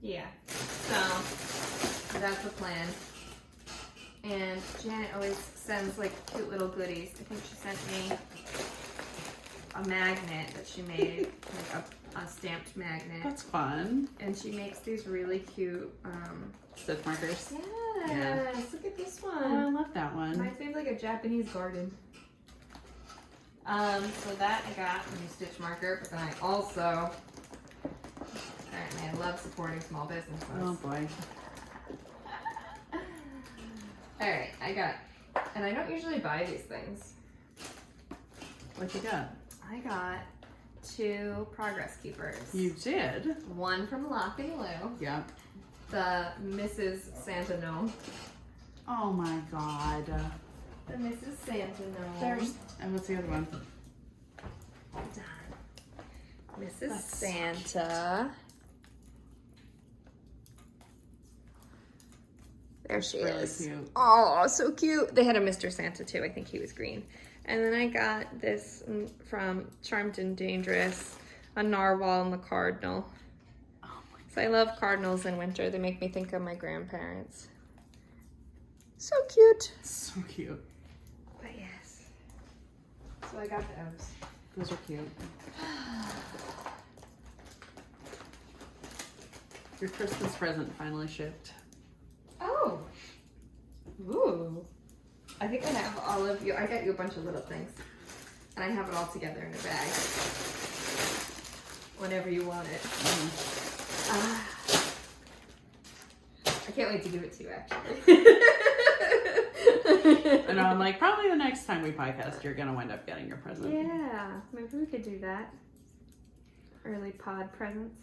Speaker 2: Yeah. So that's the plan. And Janet always sends like cute little goodies. I think she sent me a magnet that she made, like a stamped magnet.
Speaker 1: That's fun.
Speaker 2: And she makes these really cute
Speaker 1: stitch markers.
Speaker 2: Yes, look at this one.
Speaker 1: Oh, I love that one.
Speaker 2: Reminds me of like a Japanese garden. So that I got a new stitch marker, but then I also, apparently I love supporting small businesses.
Speaker 1: Oh boy.
Speaker 2: Alright, I got, and I don't usually buy these things.
Speaker 1: What you got?
Speaker 2: I got 2 progress keepers.
Speaker 1: You did?
Speaker 2: One from Lock and Lou.
Speaker 1: Yeah.
Speaker 2: The Mrs. Santa Gnome.
Speaker 1: Oh my god.
Speaker 2: The Mrs. Santa Gnome.
Speaker 1: There's, and what's the other one?
Speaker 2: Done. Mrs. Santa. There she is.
Speaker 1: Really cute.
Speaker 2: Oh, so cute. They had a Mr. Santa too. I think he was green. And then I got this from Charmed and Dangerous, a narwhal and the cardinal.
Speaker 1: Oh my god.
Speaker 2: So I love cardinals in winter. They make me think of my grandparents. So cute.
Speaker 1: So cute.
Speaker 2: But yes. So I got those.
Speaker 1: Those are cute. Your Christmas present finally shipped.
Speaker 2: Oh. Ooh. I think I have all of you. I got you a bunch of little things. And I have it all together in a bag. Whenever you want it. I can't wait to give it to you, actually.
Speaker 1: And I'm like, probably the next time we podcast, you're going to wind up getting your present.
Speaker 2: Yeah. Maybe we could do that. Early pod presents.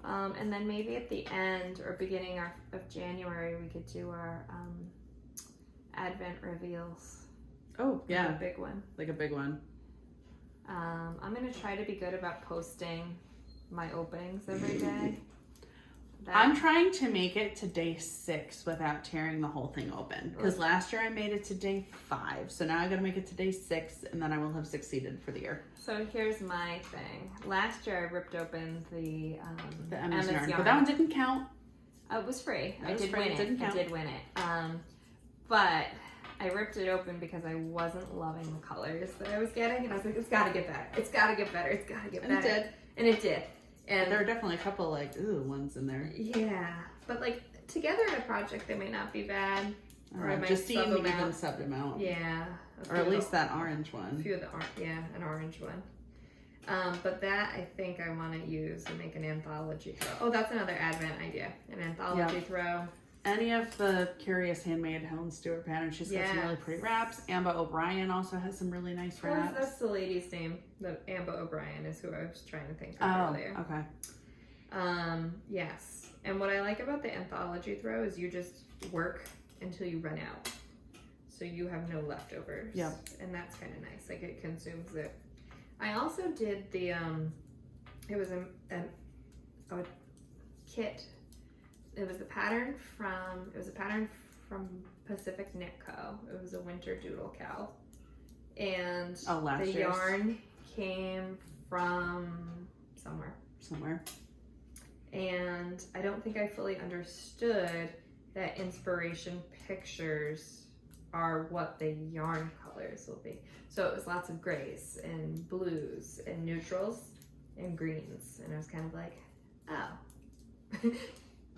Speaker 2: And then maybe at the end or beginning of January, we could do our Advent reveals.
Speaker 1: Oh, yeah.
Speaker 2: Like a big one.
Speaker 1: Like a big one.
Speaker 2: I'm going to try to be good about posting my openings every day.
Speaker 1: I'm trying to make it to day 6 without tearing the whole thing open. Because last year I made it to day 5. So now I got to make it to day 6 and then I will have succeeded for the year.
Speaker 2: So here's my thing. Last year I ripped open the
Speaker 1: Emma's yarn. But that one didn't count.
Speaker 2: It was free.
Speaker 1: I did win it.
Speaker 2: I did win it. But I ripped it open because I wasn't loving the colors that I was getting. And I was like, it's got to get better. It's got to get better. It's got to get better.
Speaker 1: And it did.
Speaker 2: And it did. And
Speaker 1: there are definitely a couple like, ooh, ones in there.
Speaker 2: Yeah. But like, together in a project, they may not be bad. Or I might
Speaker 1: just
Speaker 2: sub
Speaker 1: even
Speaker 2: them out.
Speaker 1: sub them out.
Speaker 2: Yeah.
Speaker 1: Or at least that orange one.
Speaker 2: A few of the an orange one. But that I think I want to use and make an anthology throw. Oh, that's another Advent idea. An anthology throw.
Speaker 1: Any of the Curious Handmade Helen Stewart patterns. She's got some really pretty wraps. Amba O'Brien also has some really nice wraps.
Speaker 2: That's the lady's name. The Amba O'Brien is who I was trying to think of earlier.
Speaker 1: Okay.
Speaker 2: Yes. And what I like about the anthology throw is you just work until you run out. So you have no leftovers.
Speaker 1: Yep.
Speaker 2: And that's kind of nice. Like it consumes it. I also did the, it was a kit. It was a pattern from Pacific Knit Co. It was a winter doodle cowl. And the yarn came from somewhere. And I don't think I fully understood that inspiration pictures are what the yarn colors will be. So it was lots of grays and blues and neutrals and greens. And I was kind of like, oh.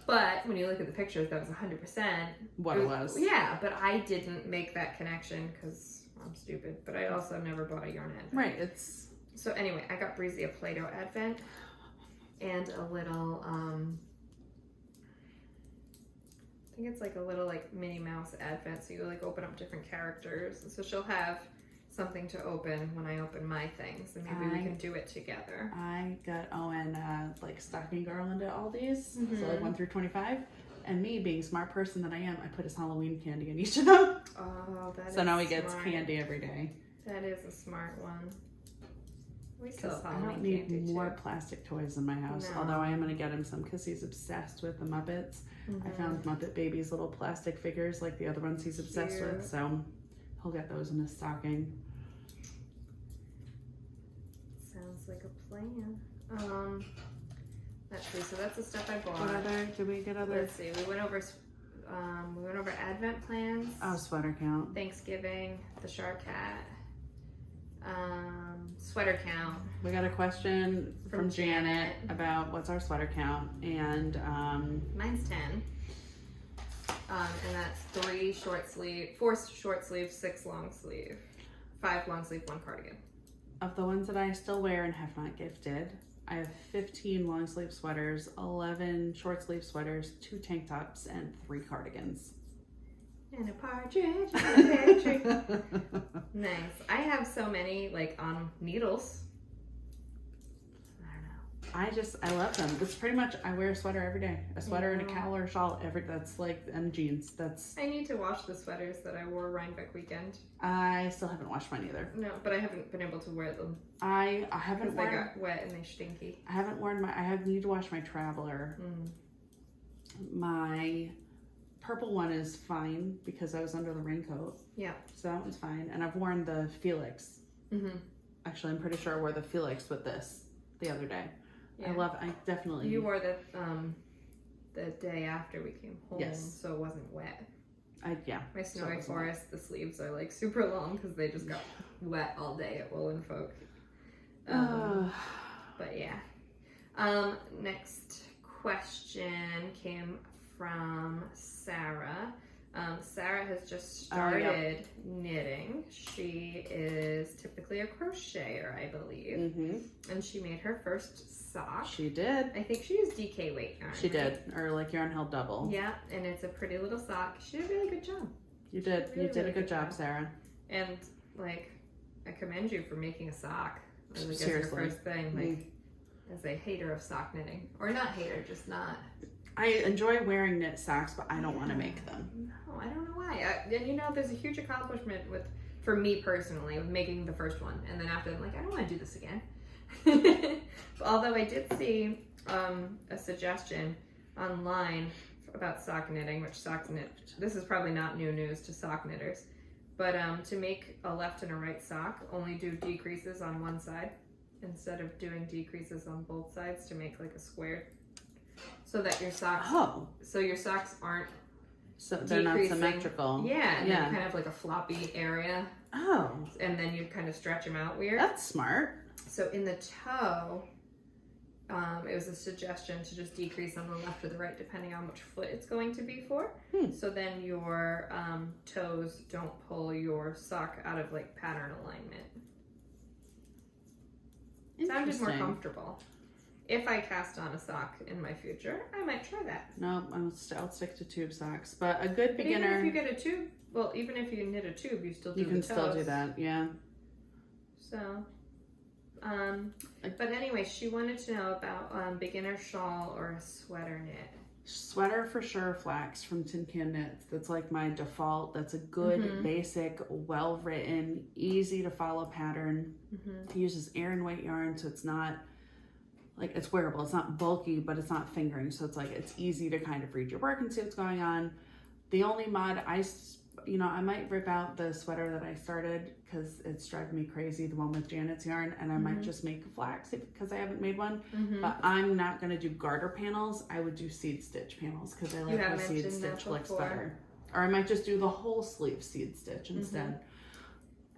Speaker 2: But when you look at the pictures, that was 100%
Speaker 1: what it was.
Speaker 2: Yeah, but I didn't make that connection because I'm stupid. But I also never bought a yarn advent.
Speaker 1: Right,
Speaker 2: So anyway, I got Breezy a Play-Doh advent and a little, I think it's like a little like Minnie Mouse advent. So you like open up different characters. So she'll have something to open when I open my things, and maybe we can do it together. I got Owen like stocking garland at Aldi's, so like 1 through 25. And me, being a smart person that I am, I put his Halloween candy in each of them. Oh, that is so now he gets candy every day. That is a smart one. Because I don't need more plastic toys in my house. No. Although I am going to get him some because he's obsessed with the Muppets. I found Muppet Baby's little plastic figures like the other ones he's obsessed with. So he'll get those in his stocking. Sounds like a plan. Let's see. So that's the stuff I bought. What other? Did we get other? Let's see. We went over Advent plans. Oh, sweater count. Thanksgiving. The Shark Hat. Sweater count. We got a question from Janet about what's our sweater count, and mine's 10. And that's 4 short sleeve, 6 long sleeve, 5 long sleeve, 1 cardigan. Of the ones that I still wear and have not gifted, I have 15 long sleeve sweaters, 11 short sleeve sweaters, 2 tank tops, and 3 cardigans. And a partridge in a pear tree. Nice. I have so many like on needles. I don't know. I love them. It's pretty much I wear a sweater every day. A sweater and a cowl or a shawl that's like, and jeans. I need to wash the sweaters that I wore Rhinebeck weekend. I still haven't washed mine either. No, but I haven't been able to wear them. I haven't worn. They got wet and they stinky. I haven't worn I need to wash my Traveler. My purple one is fine because I was under the raincoat. Yeah. So that one's fine. And I've worn the Felix. Actually, I'm pretty sure I wore the Felix with this the other day. Yeah. I definitely. You wore the day after we came home. Yes. So it wasn't wet. My Snowy Forest, the sleeves are like super long because they just got wet all day at Woolen Folk. But yeah. Next question came from Sarah. Sarah has just started knitting. She is typically a crocheter, I believe. And she made her first sock. She did. I think she used DK weight yarn. She did, or like yarn held double. Yeah, and it's a pretty little sock. She did a really good job. You did. Really, you did a good job, Sarah. And like, I commend you for making a sock. Like, seriously. As your first thing. Like, as a hater of sock knitting, or not hater, just not. I enjoy wearing knit socks, but I don't want to make them. No, I don't know why. And you know, there's a huge accomplishment for me personally, with making the first one. And then after, I'm like, I don't want to do this again. Although I did see a suggestion online about sock knitting, which this is probably not new news to sock knitters, but to make a left and a right sock, only do decreases on one side instead of doing decreases on both sides to make like a square. So that your socks, so your socks aren't, so they're not symmetrical. Yeah, and then kind of like a floppy area. And then you kind of stretch them out weird. That's smart. So in the toe, It was a suggestion to just decrease on the left or the right depending on which foot it's going to be for. So then your toes don't pull your sock out of like pattern alignment. Sounded more comfortable. If I cast on a sock in my future, I might try that.
Speaker 1: No, I'll stick to tube socks. But a good beginner.
Speaker 2: Even if you get a tube, well, even if you knit a tube, you still do
Speaker 1: you can
Speaker 2: the
Speaker 1: still
Speaker 2: toes.
Speaker 1: do that, yeah.
Speaker 2: So, but anyway, she wanted to know about beginner shawl or a sweater knit.
Speaker 1: Sweater for sure, flax from Tin Can Knits. That's like my default. That's a good, basic, well-written, easy to follow pattern. It uses air weight yarn, so it's not like, it's wearable. It's not bulky, but it's not fingering. So it's like, it's easy to kind of read your work and see what's going on. The only mod, I might rip out the sweater that I started because it's driving me crazy, the one with Janet's yarn, and I might just make flax because I haven't made one. But I'm not going to do garter panels. I would do seed stitch panels because I like how seed stitch looks better. Or I might just do the whole sleeve seed stitch instead.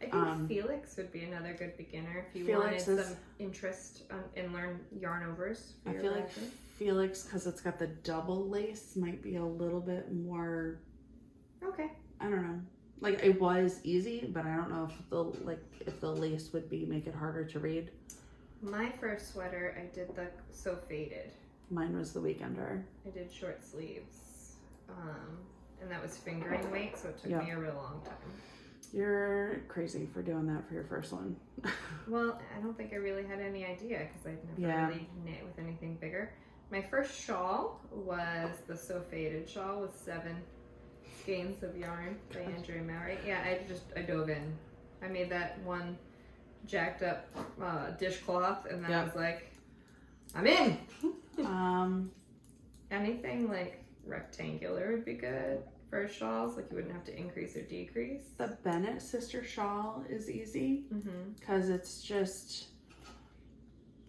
Speaker 2: I think Felix would be another good beginner if you wanted some interest in learn yarn overs.
Speaker 1: I feel like Felix, because it's got the double lace, might be a little bit more.
Speaker 2: Okay.
Speaker 1: I don't know. Like, it was easy, but I don't know if the lace would make it harder to read.
Speaker 2: My first sweater, I did the So Faded.
Speaker 1: Mine was the Weekender.
Speaker 2: I did short sleeves, and that was fingering weight, so it took me a real long time.
Speaker 1: You're crazy for doing that for your first one.
Speaker 2: Well, I don't think I really had any idea because I'd never really knit with anything bigger. My first shawl was the So Faded shawl with 7 skeins of yarn by Andrea Mowry. Yeah, I dove in. I made that one jacked up dishcloth, and then I was like, I'm in. Anything like rectangular would be good for shawls, like you wouldn't have to increase or decrease.
Speaker 1: The Bennett sister shawl is easy because it's just,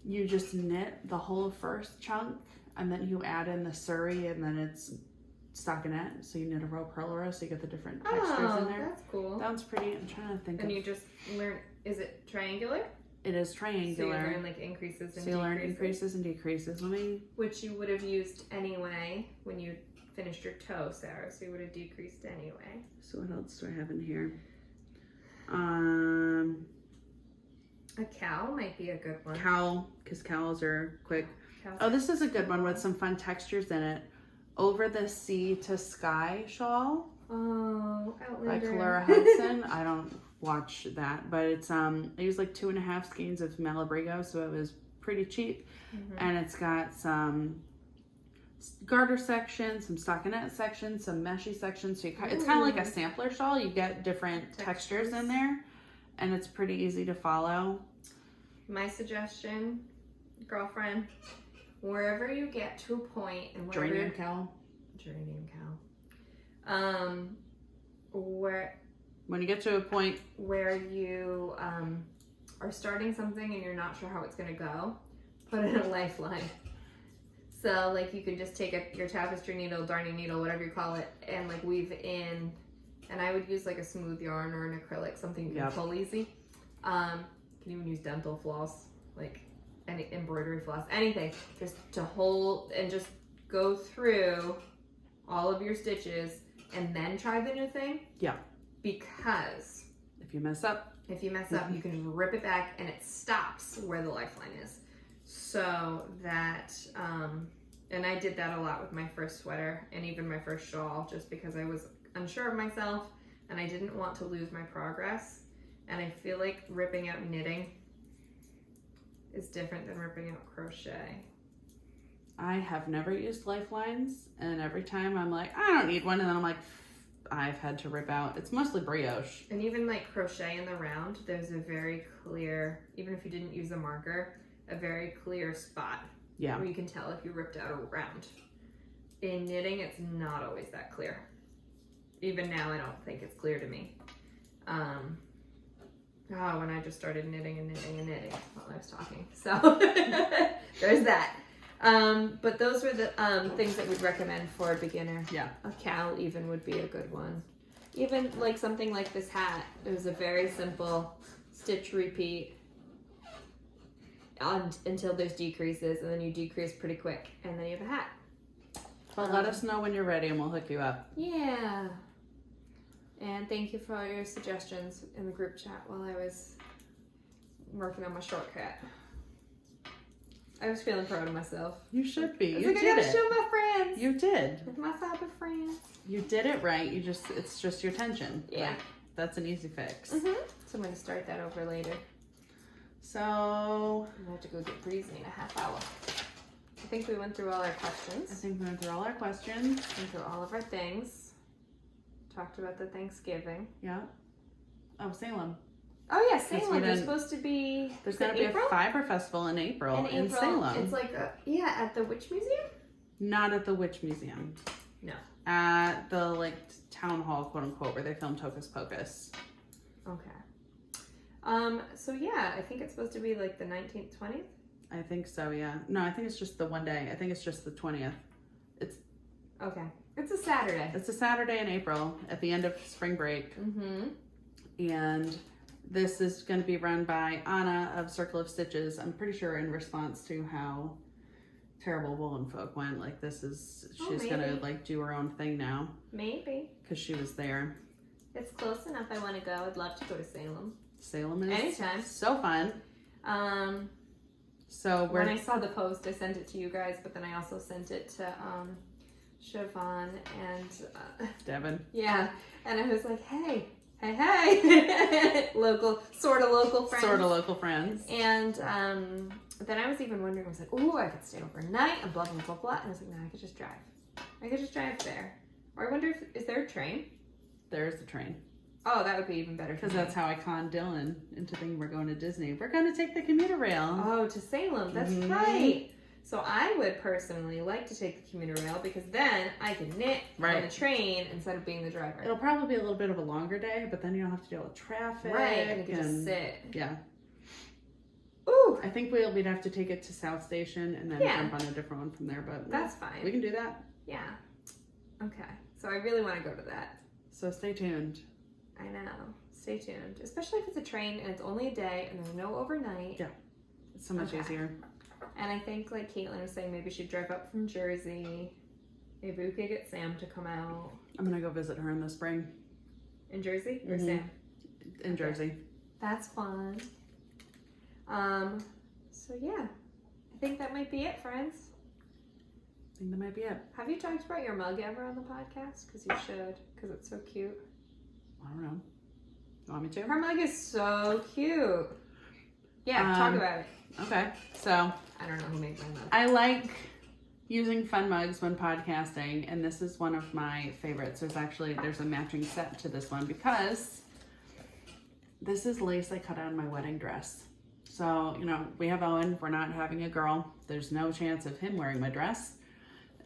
Speaker 1: you just knit the whole first chunk and then you add in the Suri and then it's stockinette, so you knit a row, purl a row, so you get the different textures in there.
Speaker 2: That's cool.
Speaker 1: That one's pretty. I'm trying to think.
Speaker 2: And you just learn, is it triangular?
Speaker 1: It is triangular.
Speaker 2: So you learn like increases and decreases.
Speaker 1: So you learn increases and decreases.
Speaker 2: Which you would have used anyway when you finished your toe, Sarah, so you would have decreased anyway.
Speaker 1: So what else do I have in here?
Speaker 2: A cowl might be a good one.
Speaker 1: Cowl, because cowls are quick.
Speaker 2: Cowls
Speaker 1: this is a good one with some fun textures in it. Over the Sea to Sky shawl.
Speaker 2: Oh,
Speaker 1: by
Speaker 2: Outlander.
Speaker 1: Clara Hudson. I don't watch that, but it's I used like 2.5 skeins of Malabrigo, so it was pretty cheap. And it's got some garter sections, some stockinette sections, some meshy sections. So it's kind of like a sampler shawl. You get different textures in there, and it's pretty easy to follow.
Speaker 2: My suggestion, girlfriend, wherever you get to a point and
Speaker 1: Geranium cowl. When you get to a point
Speaker 2: where you are starting something and you're not sure how it's going to go, put in a lifeline. So like you could just take your tapestry needle, darning needle, whatever you call it, and like weave in, and I would use like a smooth yarn or an acrylic, something you can pull easy. You can even use dental floss, like any embroidery floss, anything, just to hold and just go through all of your stitches and then try the new thing. Yeah. Because
Speaker 1: if you mess up,
Speaker 2: you can rip it back and it stops where the lifeline is. So that, and I did that a lot with my first sweater and even my first shawl, just because I was unsure of myself and I didn't want to lose my progress. And I feel like ripping out knitting is different than ripping out crochet.
Speaker 1: I have never used lifelines, and every time I'm like, I don't need one, and then I'm like, I've had to rip out. It's mostly brioche.
Speaker 2: And even like crochet in the round, there's a very clear, even if you didn't use a marker, a very clear spot where you can tell if you ripped out a round. In knitting, it's not always that clear. Even now, I don't think it's clear to me. When I just started knitting while I was talking. So there's that. But those were the things that we'd recommend for a beginner. Yeah. A cowl even would be a good one. Even like something like this hat. It was a very simple stitch repeat. until there's decreases, and then you decrease pretty quick, and then you have a hat.
Speaker 1: Well, let us know when you're ready and we'll hook you up.
Speaker 2: Yeah. And thank you for all your suggestions in the group chat while I was working on my shortcut. I was feeling proud of myself.
Speaker 1: You should be.
Speaker 2: I was
Speaker 1: You
Speaker 2: like,
Speaker 1: did
Speaker 2: I gotta
Speaker 1: it.
Speaker 2: show my friends.
Speaker 1: You did.
Speaker 2: With my Fibre friends.
Speaker 1: You did it right. It's just your tension.
Speaker 2: Yeah.
Speaker 1: Like, that's an easy fix.
Speaker 2: So I'm gonna start that over later.
Speaker 1: So
Speaker 2: I'm gonna have to go get breezy in a half hour. I think we went through all our questions.
Speaker 1: I think we went through all our questions.
Speaker 2: Went through all of our things. Talked about the Thanksgiving.
Speaker 1: Yeah. Oh, Salem.
Speaker 2: Oh yeah,
Speaker 1: Yes,
Speaker 2: Salem.
Speaker 1: we
Speaker 2: There's
Speaker 1: didn't-
Speaker 2: supposed to be.
Speaker 1: There's
Speaker 2: is
Speaker 1: going
Speaker 2: it
Speaker 1: to be
Speaker 2: April?
Speaker 1: a Fibre festival in April in Salem.
Speaker 2: It's like at the Witch Museum.
Speaker 1: Not at the Witch Museum.
Speaker 2: No.
Speaker 1: At the like town hall, quote unquote, where they filmed Hocus Pocus.
Speaker 2: Okay. So yeah, I think it's supposed to be like the 19th, 20th.
Speaker 1: I think so. Yeah. No, I think it's just the one day. I think it's just the 20th.
Speaker 2: Okay. It's a Saturday.
Speaker 1: It's a Saturday in April at the end of spring break. And this is going to be run by Anna of Circle of Stitches. I'm pretty sure in response to how terrible Woolen Folk went. Like she's going to like do her own thing now.
Speaker 2: Maybe.
Speaker 1: Because she was there.
Speaker 2: It's close enough. I want to go. I'd love to go to Salem.
Speaker 1: Salem is
Speaker 2: Anytime.
Speaker 1: so fun. So
Speaker 2: when I saw the post, I sent it to you guys, but then I also sent it to Siobhan and
Speaker 1: Devin.
Speaker 2: Yeah, and I was like, hey, local friends.
Speaker 1: Sort of local friends.
Speaker 2: And then I was even wondering, I was like, oh, I could stay overnight and blah, blah, blah, blah. And I was like, no, I could just drive. there. Or I wonder is there a train?
Speaker 1: There's the train.
Speaker 2: Oh, that would be even better.
Speaker 1: Because that's how I conned Dylan into thinking we're going to Disney. We're going to take the commuter rail.
Speaker 2: Oh, to Salem. That's right. So I would personally like to take the commuter rail because then I can knit on the train instead of being the driver.
Speaker 1: It'll probably be a little bit of a longer day, but then you don't have to deal with traffic.
Speaker 2: Right, and you can just sit.
Speaker 1: Yeah.
Speaker 2: Ooh.
Speaker 1: I think we'd have to take it to South Station and then jump on a different one from there, but
Speaker 2: that's fine.
Speaker 1: We can do that.
Speaker 2: Yeah. Okay. So I really want to go to that.
Speaker 1: So stay tuned.
Speaker 2: I know. Stay tuned. Especially if it's a train and it's only a day and there's no overnight.
Speaker 1: Yeah. It's so much easier.
Speaker 2: And I think, like Caitlin was saying, maybe she'd drive up from Jersey. Maybe we could get Sam to come out.
Speaker 1: I'm going to go visit her in the spring.
Speaker 2: In Jersey? Or Sam?
Speaker 1: In Jersey.
Speaker 2: That's fun. So yeah. I think that might be it, friends.
Speaker 1: I think that might be it.
Speaker 2: Have you talked about your mug ever on the podcast? Because you should. Because it's so cute.
Speaker 1: I don't know. You want me to?
Speaker 2: Her mug is so cute. Yeah, talk about it.
Speaker 1: Okay. So
Speaker 2: I don't know who made my mug.
Speaker 1: I like using fun mugs when podcasting, and this is one of my favorites. There's a matching set to this one because this is lace I cut out of my wedding dress. So, we have Owen. We're not having a girl. There's no chance of him wearing my dress.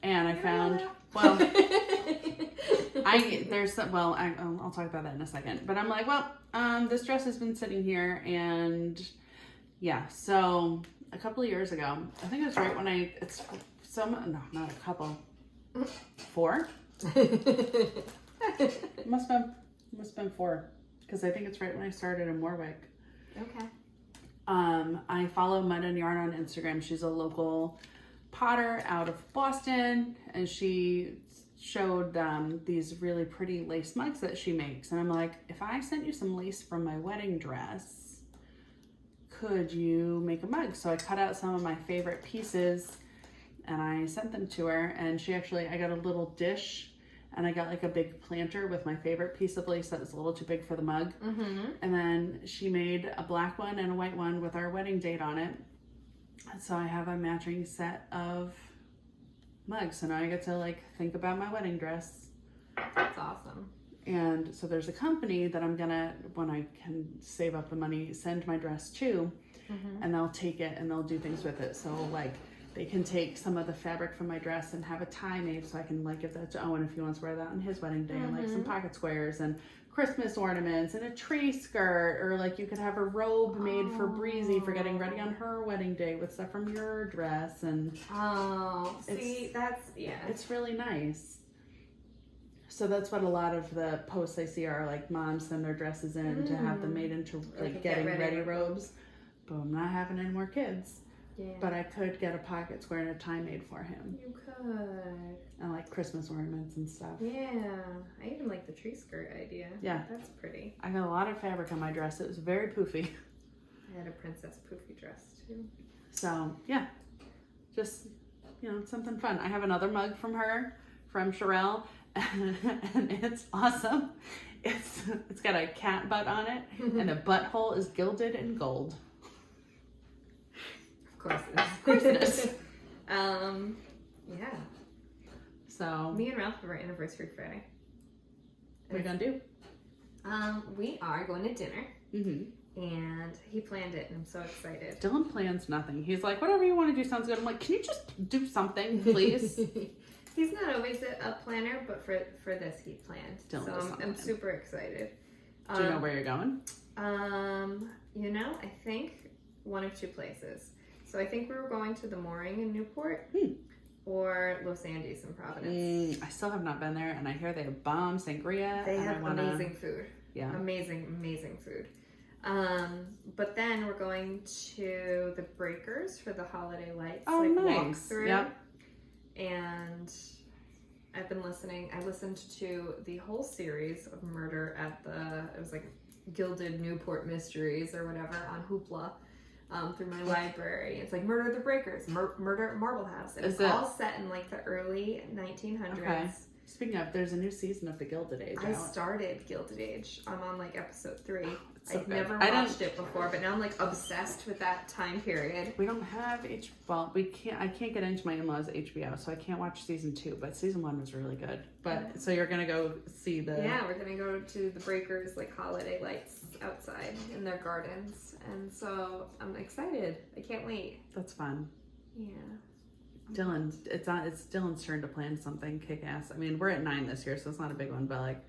Speaker 1: And I found, I'll talk about that in a second. But I'm like, this dress has been sitting here, and yeah. So a couple of years ago, I think it was right when not a couple, 4. must have been 4, because I think it's right when I started in Warwick.
Speaker 2: Okay.
Speaker 1: I follow Mud and Yarn on Instagram. She's a local potter out of Boston, and she showed these really pretty lace mugs that she makes. And I'm like, if I sent you some lace from my wedding dress, could you make a mug? So I cut out some of my favorite pieces and I sent them to her, and I got a little dish, and I got like a big planter with my favorite piece of lace that was a little too big for the mug. And then she made a black one and a white one with our wedding date on it. So I have a matching set of mugs. So now I get to think about my wedding dress.
Speaker 2: That's awesome.
Speaker 1: And so there's a company that I'm gonna, when I can save up the money, send my dress to, and they'll take it and they'll do things with it. So they can take some of the fabric from my dress and have a tie made, so I can give that to Owen if he wants to wear that on his wedding day, and some pocket squares and Christmas ornaments and a tree skirt, or you could have a robe made for Breezy for getting ready on her wedding day with stuff from your dress. And it's really nice. So that's what a lot of the posts I see are moms send their dresses in to have them made into getting ready robes. but I'm not having any more kids.
Speaker 2: Yeah.
Speaker 1: But I could get a pocket square and a tie made for him.
Speaker 2: You could.
Speaker 1: And like Christmas ornaments and stuff.
Speaker 2: Yeah. I even like the tree skirt idea.
Speaker 1: Yeah.
Speaker 2: That's pretty.
Speaker 1: I got a lot of fabric on my dress. It was very poofy.
Speaker 2: I had a princess poofy dress too.
Speaker 1: So yeah, just, you know, something fun. I have another mug from her, from Sherelle, and it's awesome. It's got a cat butt on it, and the butthole is gilded in gold.
Speaker 2: Of course it is.
Speaker 1: Of course it is.
Speaker 2: Yeah.
Speaker 1: So
Speaker 2: Me and Ralph have our anniversary Friday.
Speaker 1: what are you gonna do?
Speaker 2: We are going to dinner,
Speaker 1: Mm-hmm.
Speaker 2: and he planned it, and I'm so excited.
Speaker 1: Dylan plans nothing. He's like, whatever you want to do sounds good. I'm like, can you just do something, please?
Speaker 2: He's not always a planner, but for this he planned.
Speaker 1: Dylan
Speaker 2: so
Speaker 1: does
Speaker 2: I'm
Speaker 1: something.
Speaker 2: super excited.
Speaker 1: Do you know where you're going?
Speaker 2: You know, I think one of two places. So I think we were going to the Mooring in Newport or Los Andes in Providence.
Speaker 1: I still have not been there, and I hear they have bomb sangria.
Speaker 2: They
Speaker 1: and
Speaker 2: have amazing food.
Speaker 1: Yeah.
Speaker 2: Amazing food. But then we're going to the Breakers for the holiday lights.
Speaker 1: Oh, nice.
Speaker 2: Walkthrough.
Speaker 1: Yep.
Speaker 2: And I've been listening. I listened to the whole series of Murder at it was like Gilded Newport Mysteries or whatever on Hoopla. Through my library. It's like Murder at the Breakers, Murder at Marble House. And it's all set in like the early 1900s.
Speaker 1: Okay. Speaking of, there's a new season of The Gilded Age
Speaker 2: I
Speaker 1: out.
Speaker 2: started Gilded Age. I'm on like episode 3.
Speaker 1: It's so
Speaker 2: I've
Speaker 1: good.
Speaker 2: never watched it before, but now I'm like obsessed with that time period.
Speaker 1: We don't have I can't get into my in-laws HBO, so I can't watch season 2, but season 1 was really good. But so you're gonna go see the
Speaker 2: Yeah, we're gonna go to the Breakers like holiday lights outside in their gardens, and so I'm excited. I can't wait.
Speaker 1: That's fun.
Speaker 2: Yeah.
Speaker 1: Dylan, it's Dylan's turn to plan something kick-ass. I mean, we're at 9 this year, so it's not a big one, but like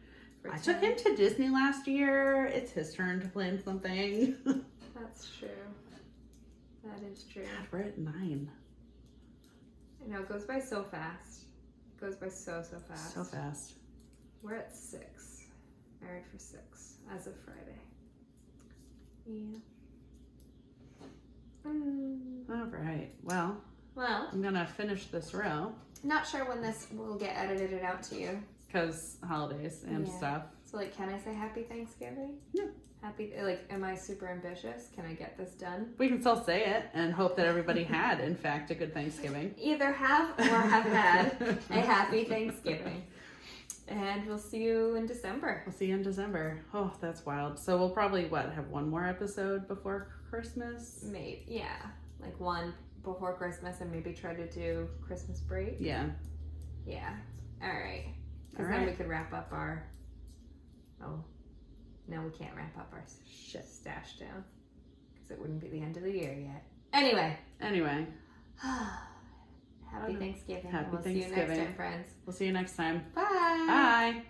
Speaker 1: I took him to Disney last year. It's his turn to plan something.
Speaker 2: That's true. That is true.
Speaker 1: God, we're at 9.
Speaker 2: I know, it goes by so fast. It goes by so fast.
Speaker 1: So fast.
Speaker 2: We're at 6. Married for 6 as of Friday. Yeah.
Speaker 1: All right. Well, I'm gonna finish this row
Speaker 2: not sure when this will get edited out to you.
Speaker 1: because holidays and stuff.
Speaker 2: So, like, can I say Happy Thanksgiving?
Speaker 1: Yeah.
Speaker 2: Am I super ambitious? Can I get this done?
Speaker 1: We can still say it and hope that everybody had, in fact, a good Thanksgiving.
Speaker 2: Either have or have had a Happy Thanksgiving. And we'll see you in December.
Speaker 1: We'll see you in December. Oh, that's wild. So we'll probably, have one more episode before Christmas?
Speaker 2: Maybe, yeah. Like one before Christmas and maybe try to do Christmas break.
Speaker 1: Yeah.
Speaker 2: Yeah. All right. Because
Speaker 1: All
Speaker 2: then we
Speaker 1: right.
Speaker 2: could wrap up our... Oh. No, we can't wrap up our stash down. Because it wouldn't be the end of the year yet. Anyway. Happy Thanksgiving.
Speaker 1: Happy
Speaker 2: We'll see you next
Speaker 1: Thanksgiving.
Speaker 2: time, friends.
Speaker 1: We'll see you next time.
Speaker 2: Bye.
Speaker 1: Bye.